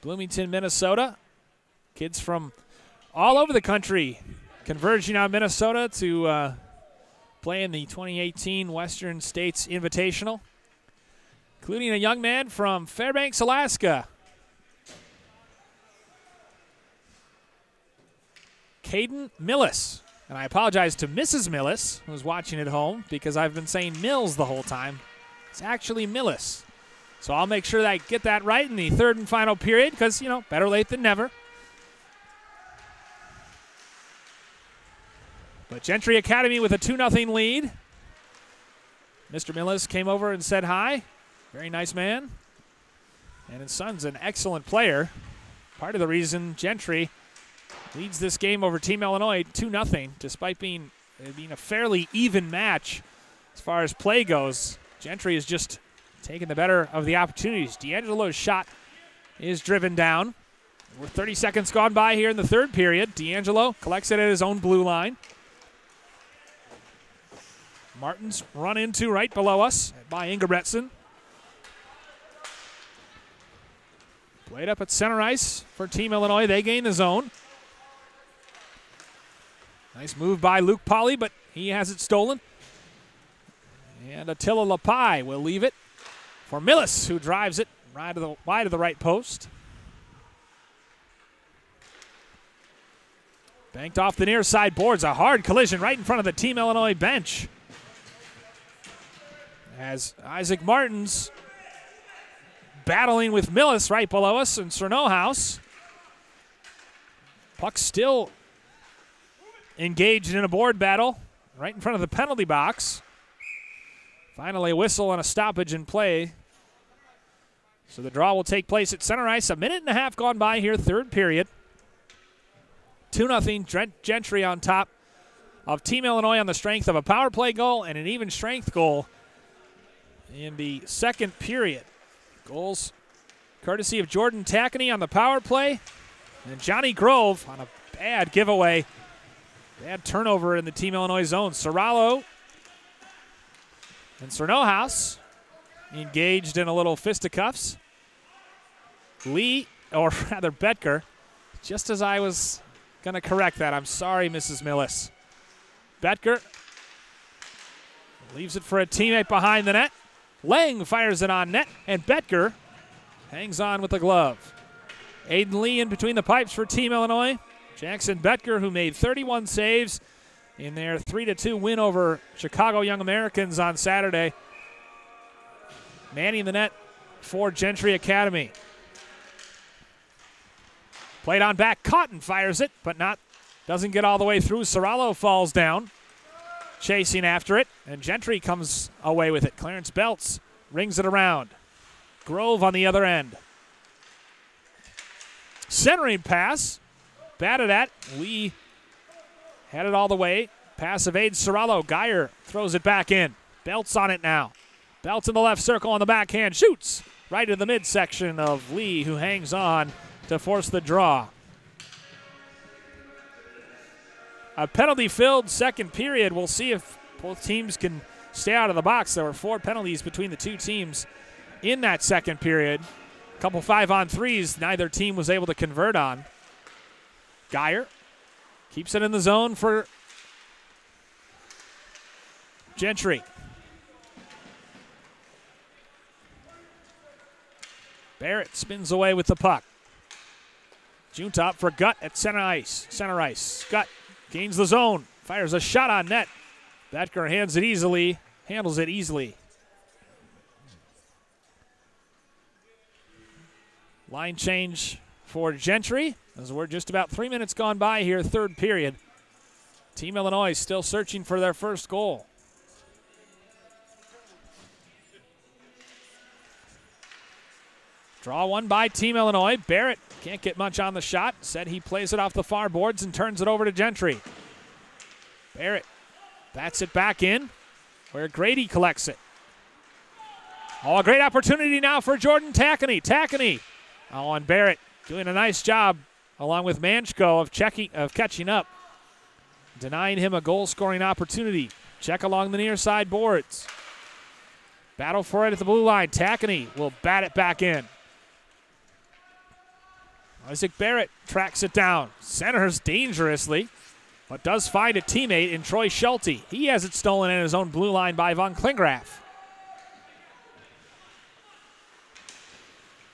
Bloomington, Minnesota. Kids from all over the country converging on Minnesota to play in the 2018 Western States Invitational, including a young man from Fairbanks, Alaska. Caden Millis. And I apologize to Mrs. Millis, who's watching at home, because I've been saying Mills the whole time. It's actually Millis. So I'll make sure that I get that right in the third and final period, because, you know, better late than never. But Gentry Academy with a 2-0 lead. Mr. Millis came over and said hi. Very nice man. And his son's an excellent player. Part of the reason Gentry leads this game over Team Illinois 2-0, despite being a fairly even match as far as play goes. Gentry is just taking the better of the opportunities. D'Angelo's shot is driven down. We're 30 seconds gone by here in the third period. D'Angelo collects it at his own blue line. Martin's run into right below us by Ingebretson. Played up at center ice for Team Illinois. They gain the zone. Nice move by Luke Polly, but he has it stolen. And Attila Lapai will leave it for Millis, who drives it wide of the right post. Banked off the near side boards. A hard collision right in front of the Team Illinois bench. As Isaac Martins battling with Millis right below us and Cernohouse. Puck still engaged in a board battle right in front of the penalty box. Finally a whistle and a stoppage in play. So the draw will take place at center ice. 1.5 minutes gone by here, third period. 2-0 Gentry on top of Team Illinois on the strength of a power play goal and an even strength goal in the second period. Goals courtesy of Jordan Tackney on the power play and Johnny Grove on a bad giveaway. Bad turnover in the Team Illinois zone. Serralo and Cernohouse engaged in a little fisticuffs. Lee, or rather Betker, just as I was going to correct that. I'm sorry, Mrs. Millis. Betker leaves it for a teammate behind the net. Lang fires it on net, and Betker hangs on with the glove. Aiden Lee in between the pipes for Team Illinois. Jackson Betker, who made 31 saves in their 3-2 win over Chicago Young Americans on Saturday. Manning the net for Gentry Academy. Played on back. Cotton fires it, but doesn't get all the way through. Serralo falls down, chasing after it, and Gentry comes away with it. Clarence Belts rings it around. Grove on the other end. Centering pass. Batted at. Lee had it all the way. Pass evades Serralo. Geyer throws it back in. Belts on it now. Belts in the left circle on the backhand. Shoots right in the midsection of Lee, who hangs on to force the draw. A penalty-filled second period. We'll see if both teams can stay out of the box. There were 4 penalties between the two teams in that second period. A couple 5-on-3s neither team was able to convert on. Geyer keeps it in the zone for Gentry. Barrett spins away with the puck. Juntop for Gutt at center ice. Gutt gains the zone, fires a shot on net. Betker handles it easily. Line change for Gentry, as we're just about 3 minutes gone by here, third period. Team Illinois still searching for their first goal. Draw one by Team Illinois. Barrett can't get much on the shot. Said he plays it off the far boards and turns it over to Gentry. Barrett bats it back in where Grady collects it. Oh, a great opportunity now for Jordan Tackney. Oh, and Barrett doing a nice job along with Manchko of catching up, denying him a goal-scoring opportunity. Check along the near side boards. Battle for it at the blue line. Tackany will bat it back in. Isaac Barrett tracks it down. Centers dangerously, but does find a teammate in Troy Schulte. He has it stolen in his own blue line by Von Klingraff.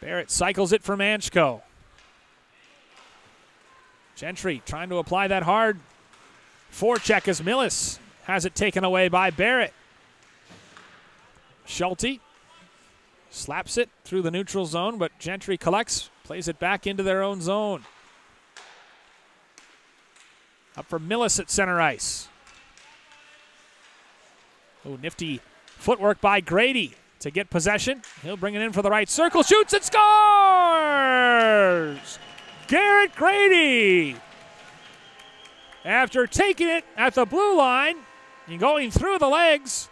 Barrett cycles it for Manchko. Gentry trying to apply that hard forecheck as Millis has it taken away by Barrett. Schulte slaps it through the neutral zone, but Gentry collects, plays it back into their own zone. Up for Millis at center ice. Oh, nifty footwork by Grady to get possession. He'll bring it in for the right circle, shoots and scores! Garrett Grady, after taking it at the blue line and going through the legs,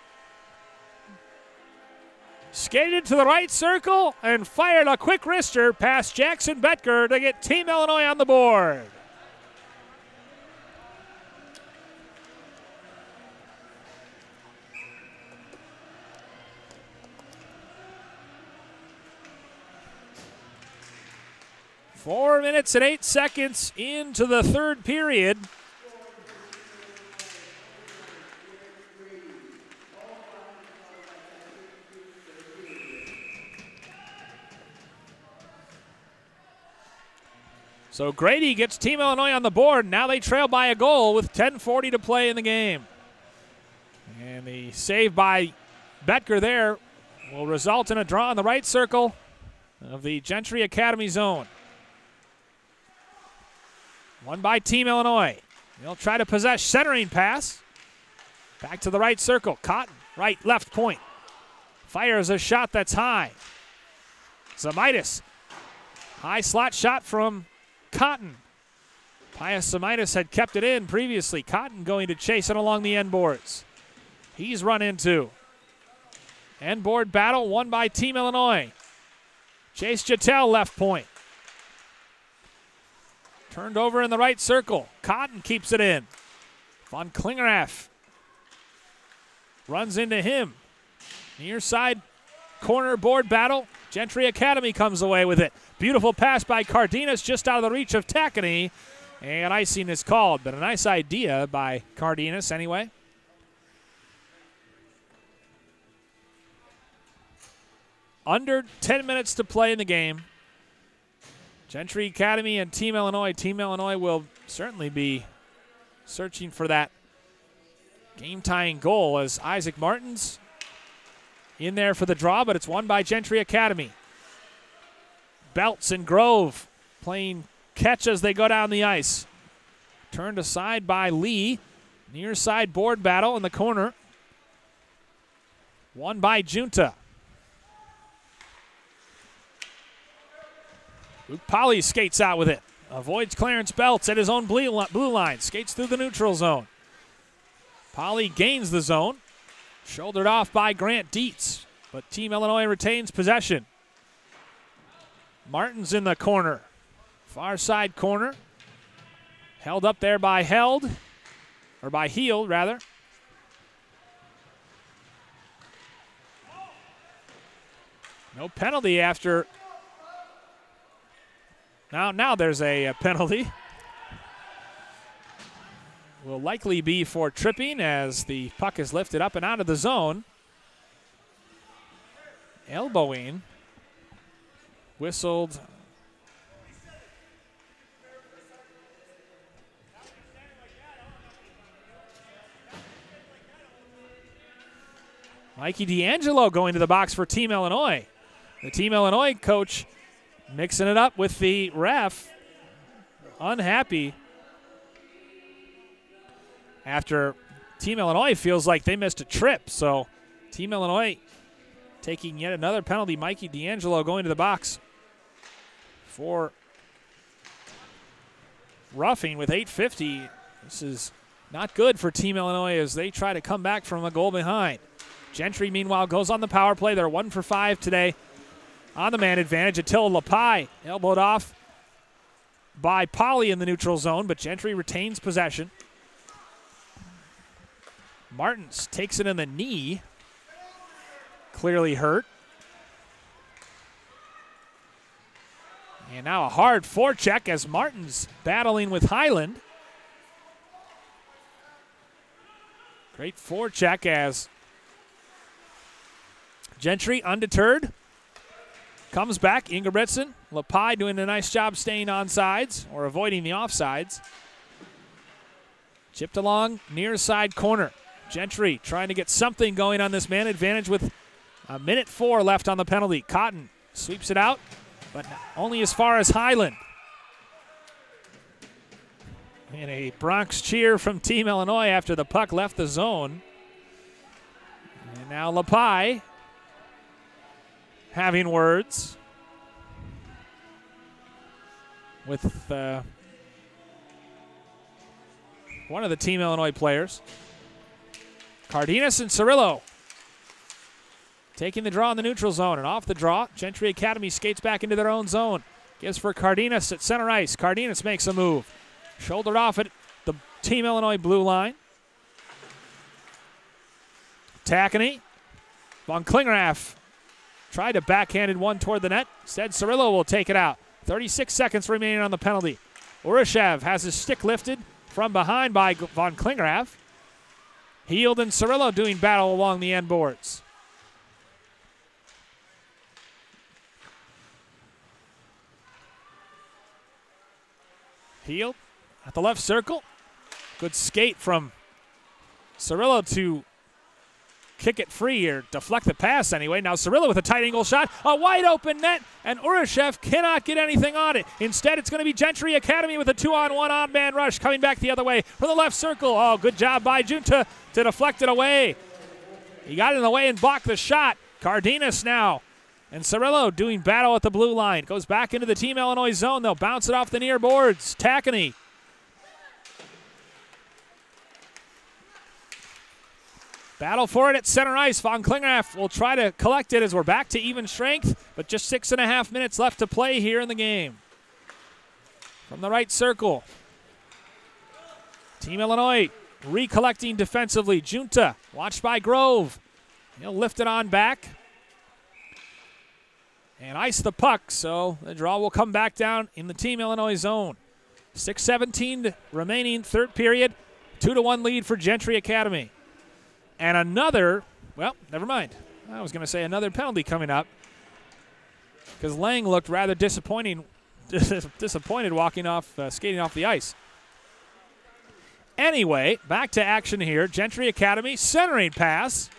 skated to the right circle and fired a quick wrister past Jackson Betker to get Team Illinois on the board. Four minutes and 8 seconds into the third period. So Grady gets Team Illinois on the board. Now they trail by a goal with 10:40 to play in the game. And the save by Betker there will result in a draw in the right circle of the Gentry Academy zone. One by Team Illinois. They'll try to possess, centering pass. Back to the right circle. Cotton, right, left point. Fires a shot that's high. Zamaitis. High slot shot from Cotton. Pius Zamaitis had kept it in previously. Cotton going to chase it along the end boards. He's run into. End board battle won by Team Illinois. Chase Jettel left point. Turned over in the right circle. Cotton keeps it in. Von Klingraff runs into him. Near side corner board battle. Gentry Academy comes away with it. Beautiful pass by Cardenas just out of the reach of Tackany. And icing is called, but a nice idea by Cardenas anyway. Under 10 minutes to play in the game. Gentry Academy and Team Illinois. Team Illinois will certainly be searching for that game-tying goal as Isaac Martins in there for the draw, but it's won by Gentry Academy. Belts and Grove playing catch as they go down the ice. Turned aside by Lee. Near side board battle in the corner. Won by Junta. Luke Polly skates out with it. Avoids Clarence Belts at his own blue line. Skates through the neutral zone. Polly gains the zone. Shouldered off by Grant Dietz. But Team Illinois retains possession. Martin's in the corner. Far side corner. Held up there by Heald. Or by Heald, rather. No penalty after... Now there's a penalty. Will likely be for tripping as the puck is lifted up and out of the zone. Elbowing. Whistled. Mikey D'Angelo going to the box for Team Illinois. The Team Illinois coach mixing it up with the ref. Unhappy after Team Illinois feels like they missed a trip. So Team Illinois taking yet another penalty. Mikey D'Angelo going to the box for roughing with 8:50. This is not good for Team Illinois as they try to come back from a goal behind. Gentry, meanwhile, goes on the power play. They're 1 for 5 today on the man advantage. Attila Lapai elbowed off by Polly in the neutral zone, but Gentry retains possession. Martins takes it in the knee. clearly hurt. And now a hard forecheck as Martin's battling with Highland. Great forecheck as Gentry, undeterred, comes back. Ingebrigtsen, Lepai doing a nice job staying on sides or avoiding the offsides. Chipped along near side corner. Gentry trying to get something going on this man advantage with a minute 4 left on the penalty. Cotton sweeps it out, but only as far as Highland. And a Bronx cheer from Team Illinois after the puck left the zone. And now Lepai having words with one of the Team Illinois players. Cardenas and Cirillo taking the draw in the neutral zone, and off the draw, Gentry Academy skates back into their own zone. Gives for Cardenas at center ice. Cardenas makes a move. Shouldered off at the Team Illinois blue line. Tackney. Von Klingeraff tried a backhanded one toward the net. Instead, Cirillo will take it out. 36 seconds remaining on the penalty. Urashev has his stick lifted from behind by Von Klingeraff. Heald and Cirillo doing battle along the end boards. Heald at the left circle. Good skate from Cirillo to kick it free or deflect the pass anyway. Now Cirillo with a tight angle shot. A wide open net, and Urashev cannot get anything on it. Instead, it's going to be Gentry Academy with a 2-on-1 odd man rush coming back the other way from the left circle. Oh, good job by Junta to deflect it away. He got in the way and blocked the shot. Cardenas now. And Cirillo doing battle at the blue line. Goes back into the Team Illinois zone. They'll bounce it off the near boards. Tackney. Battle for it at center ice. Von Klingeraff will try to collect it as we're back to even strength, but just 6.5 minutes left to play here in the game. From the right circle. Team Illinois recollecting defensively. Junta, watched by Grove. He'll lift it on back and ice the puck, so the draw will come back down in the Team Illinois zone. 6:17 remaining, third period. 2-1 lead for Gentry Academy. And another, well, never mind. I was going to say another penalty coming up because Lang looked rather disappointed walking off, skating off the ice. Anyway, back to action here. Gentry Academy, centering pass,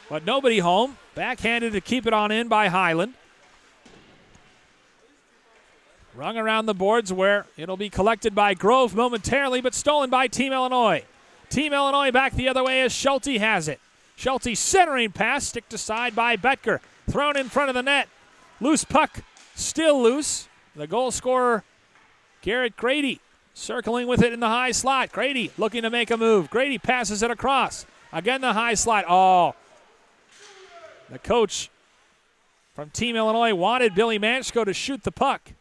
but nobody home. Backhanded to keep it on in by Highland. Rung around the boards where it'll be collected by Grove momentarily, but stolen by Team Illinois. Team Illinois back the other way as Schulte has it. Schulte centering pass, sticked aside by Betker. Thrown in front of the net. Loose puck, still loose. The goal scorer, Garrett Grady, circling with it in the high slot. Grady looking to make a move. Grady passes it across. Again the high slot. Oh, the coach from Team Illinois wanted Billy Manchko to shoot the puck.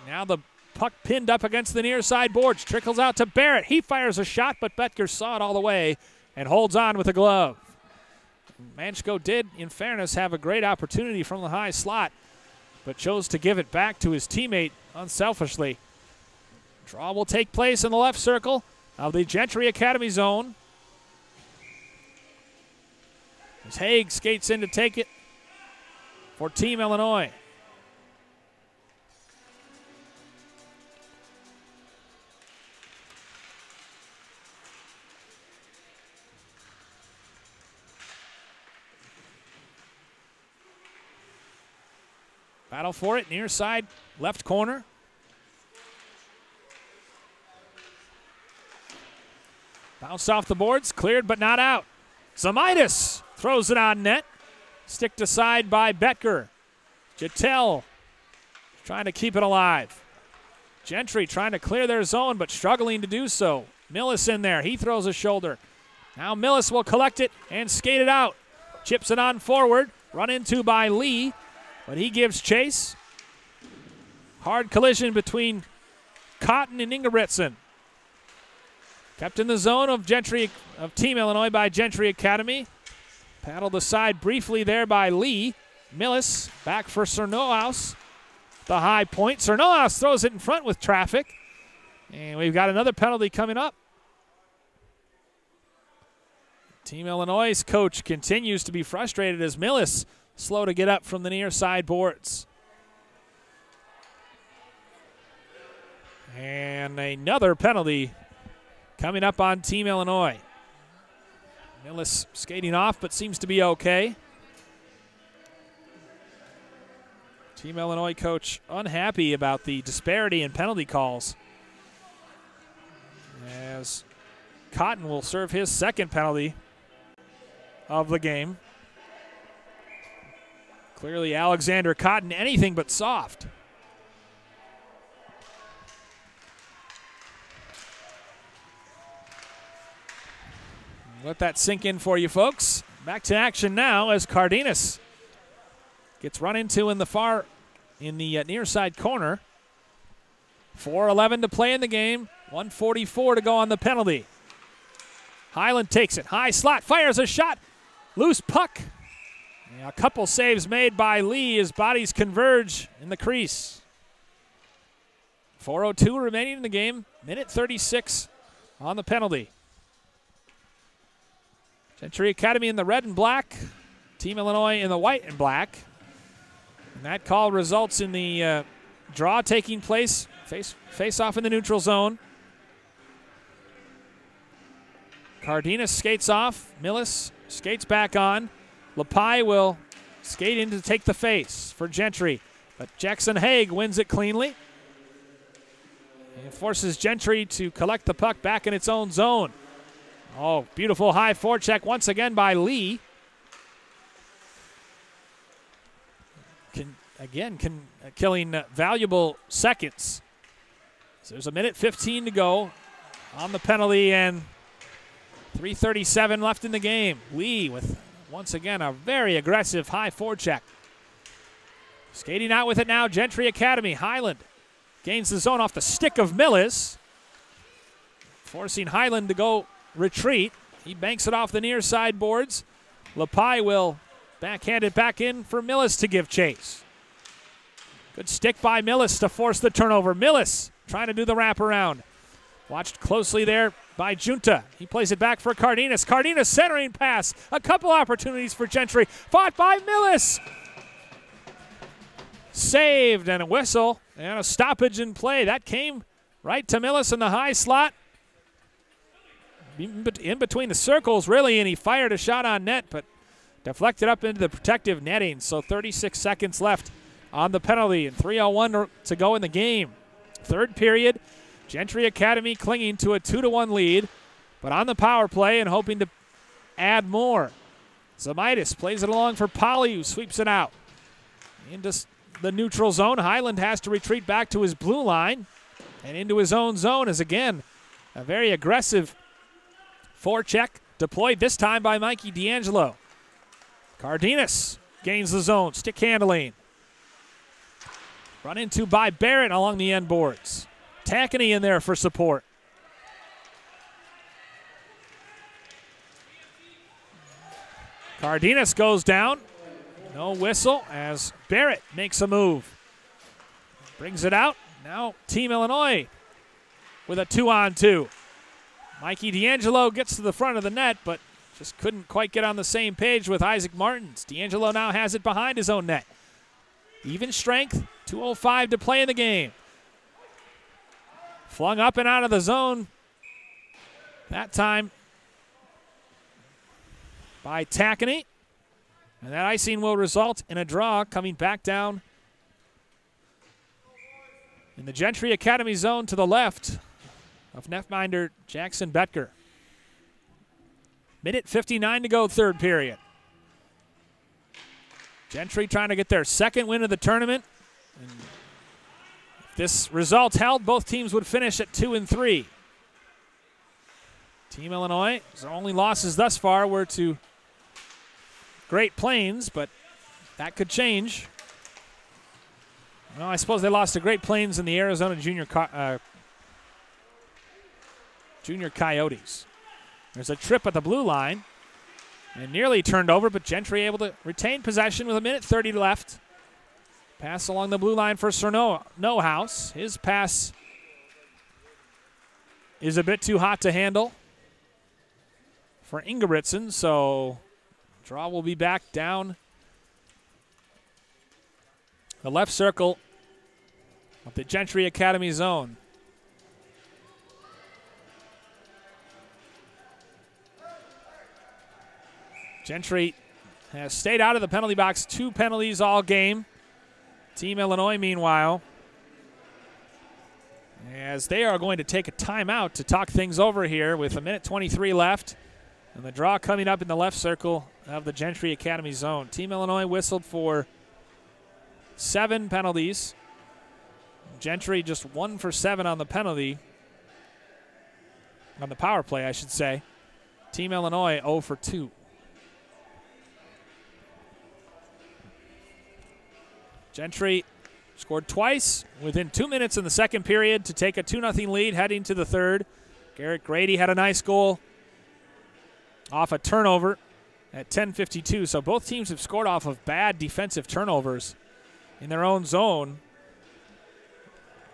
Now the puck pinned up against the near side boards. Trickles out to Barrett. He fires a shot, but Betker saw it all the way and holds on with a glove. Manchko did, in fairness, have a great opportunity from the high slot, but chose to give it back to his teammate unselfishly. Draw will take place in the left circle of the Gentry Academy zone. As Haig skates in to take it for Team Illinois. Battle for it, near side, left corner. Bounced off the boards, cleared but not out. Zamaitis throws it on net. Sticked aside by Betker. Jetel trying to keep it alive. Gentry trying to clear their zone but struggling to do so. Millis in there, he throws a shoulder. Now Millis will collect it and skate it out. Chips it on forward, run into by Lee. But he gives chase. Hard collision between Cotton and Ingebrigtsen. Kept in the zone of Team Illinois by Gentry Academy. Paddled aside briefly there by Lee. Millis back for Cernohaus. The high point. Cernohaus throws it in front with traffic. And we've got another penalty coming up. Team Illinois' coach continues to be frustrated as Millis slow to get up from the near side boards. And another penalty coming up on Team Illinois. Millis skating off but seems to be okay. Team Illinois coach unhappy about the disparity in penalty calls, as Cotton will serve his second penalty of the game. Clearly Alexander Cotton anything but soft. Let that sink in for you folks. Back to action now as Cardenas gets run into in the near side corner. 4:11 to play in the game. 1:44 to go on the penalty. Highland takes it. High slot, fires a shot. Loose puck. A couple saves made by Lee as bodies converge in the crease. 4:02 remaining in the game. Minute 36 on the penalty. Gentry Academy in the red and black. Team Illinois in the white and black. And that call results in the draw taking place. Face off in the neutral zone. Cardenas skates off. Millis skates back on. Lepai will skate in to take the face for Gentry. But Jackson Haig wins it cleanly. And forces Gentry to collect the puck back in its own zone. Oh, beautiful high forecheck once again by Lee. Killing valuable seconds. So there's a minute 15 to go on the penalty and 3:37 left in the game. Lee with, once again, a very aggressive high forecheck. Skating out with it now, Gentry Academy. Highland gains the zone off the stick of Millis, forcing Highland to go retreat. He banks it off the near side boards. Lepai will backhand it back in for Millis to give chase. Good stick by Millis to force the turnover. Millis trying to do the wraparound. Watched closely there by Junta. He plays it back for Cardenas. Cardenas centering pass. A couple opportunities for Gentry. Fought by Millis. Saved and a whistle and a stoppage in play. That came right to Millis in the high slot. In between the circles, really, and he fired a shot on net, but deflected up into the protective netting. So 36 seconds left on the penalty and 3:01 to go in the game. Third period, Gentry Academy clinging to a 2-1 lead, but on the power play and hoping to add more. Zamaitis plays it along for Polly, who sweeps it out. Into the neutral zone, Highland has to retreat back to his blue line and into his own zone as, again, a very aggressive forecheck deployed this time by Mikey D'Angelo. Cardenas gains the zone, stick handling. Run into by Barrett along the end boards. Tackany in there for support. Cardenas goes down. No whistle as Barrett makes a move. Brings it out. Now Team Illinois with a 2-on-2. Mikey D'Angelo gets to the front of the net, but just couldn't quite get on the same page with Isaac Martins. D'Angelo now has it behind his own net. Even strength, 2:05 to play in the game. Flung up and out of the zone. That time by Tackany. And that icing will result in a draw coming back down in the Gentry Academy zone to the left of netminder Jackson Betker. Minute 59 to go, third period. Gentry trying to get their second win of the tournament. And if this result held, both teams would finish at 2-3. Team Illinois, their only losses thus far were to Great Plains, but that could change. Well, I suppose they lost to Great Plains in the Arizona Junior Coyotes. There's a trip at the blue line. and nearly turned over, but Gentry able to retain possession with 1:30 left. Pass along the blue line for Sir No-House. His pass is a bit too hot to handle for Ingebrigtsen, so draw will be back down the left circle of the Gentry Academy zone. Gentry has stayed out of the penalty box, 2 penalties all game. Team Illinois, meanwhile, as they are going to take a timeout to talk things over here with 1:23 left. And the draw coming up in the left circle of the Gentry Academy zone. Team Illinois whistled for 7 penalties. Gentry just 1 for 7 on the penalty. On the power play, I should say. Team Illinois 0 for 2. Gentry scored twice within 2 minutes in the second period to take a 2-0 lead heading to the third. Garrett Grady had a nice goal off a turnover at 10:52. So both teams have scored off of bad defensive turnovers in their own zone.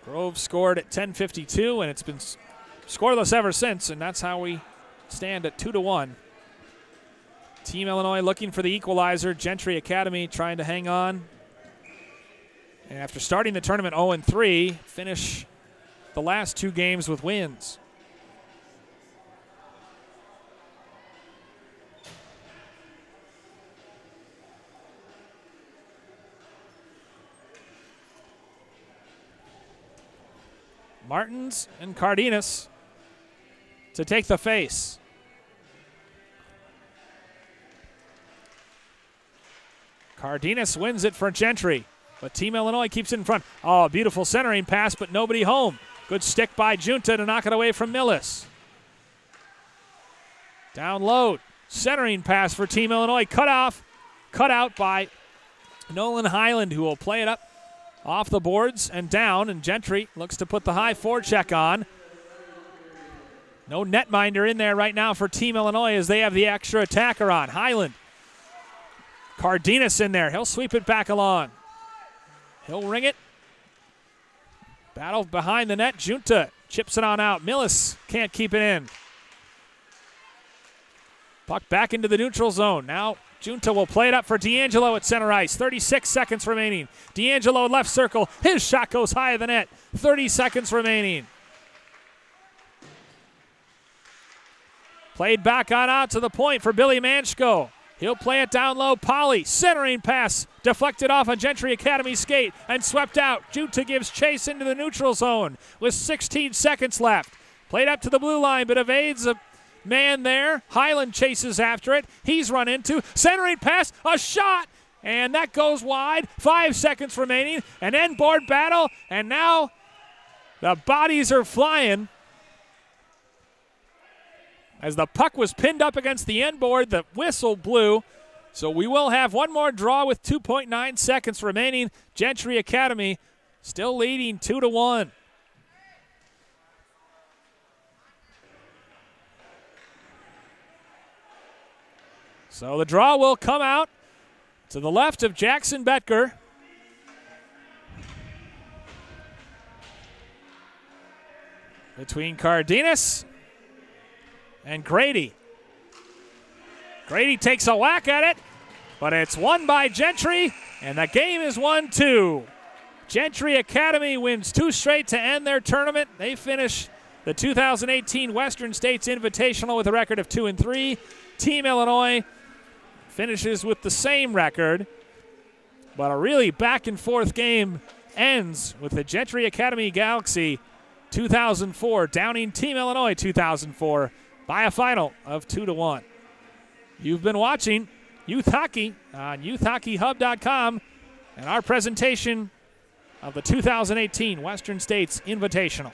Grove scored at 10:52, and it's been scoreless ever since, and that's how we stand at 2-1. Team Illinois looking for the equalizer. Gentry Academy trying to hang on. And after starting the tournament 0-3, finish the last 2 games with wins. Martins and Cardenas to take the face. Cardenas wins it for Gentry, but Team Illinois keeps it in front. Oh, beautiful centering pass, but nobody home. Good stick by Junta to knock it away from Millis. Down low, centering pass for Team Illinois. Cut out by Nolan Highland, who will play it up off the boards and down, and Gentry looks to put the high forecheck on. No netminder in there right now for Team Illinois as they have the extra attacker on. Highland. Cardenas in there. He'll sweep it back along. He'll ring it. Battle behind the net. Junta chips it on out. Millis can't keep it in. Puck back into the neutral zone. Now Junta will play it up for D'Angelo at center ice. 36 seconds remaining. D'Angelo left circle. His shot goes high of the net. 30 seconds remaining. Played back on out to the point for Billy Manchko. He'll play it down low. Polly, centering pass, deflected off a Gentry Academy skate and swept out. Junta gives chase into the neutral zone with 16 seconds left. Played up to the blue line, but evades a man there. Highland chases after it. He's run into. Centering pass, a shot, and that goes wide. 5 seconds remaining. An end board battle, and now the bodies are flying. As the puck was pinned up against the end board, the whistle blew. So we will have one more draw with 2.9 seconds remaining. Gentry Academy still leading 2-1. So the draw will come out to the left of Jackson Betker. Between Cardenas and Grady. Grady takes a whack at it, but it's won by Gentry, and the game is 1-2. Gentry Academy wins 2 straight to end their tournament. They finish the 2018 Western States Invitational with a record of 2-3. Team Illinois finishes with the same record, but a really back-and-forth game ends with the Gentry Academy Galaxy 2004 downing Team Illinois 2004 by a final of 2-1. You've been watching Youth Hockey on youthhockeyhub.com and our presentation of the 2018 Western States Invitational.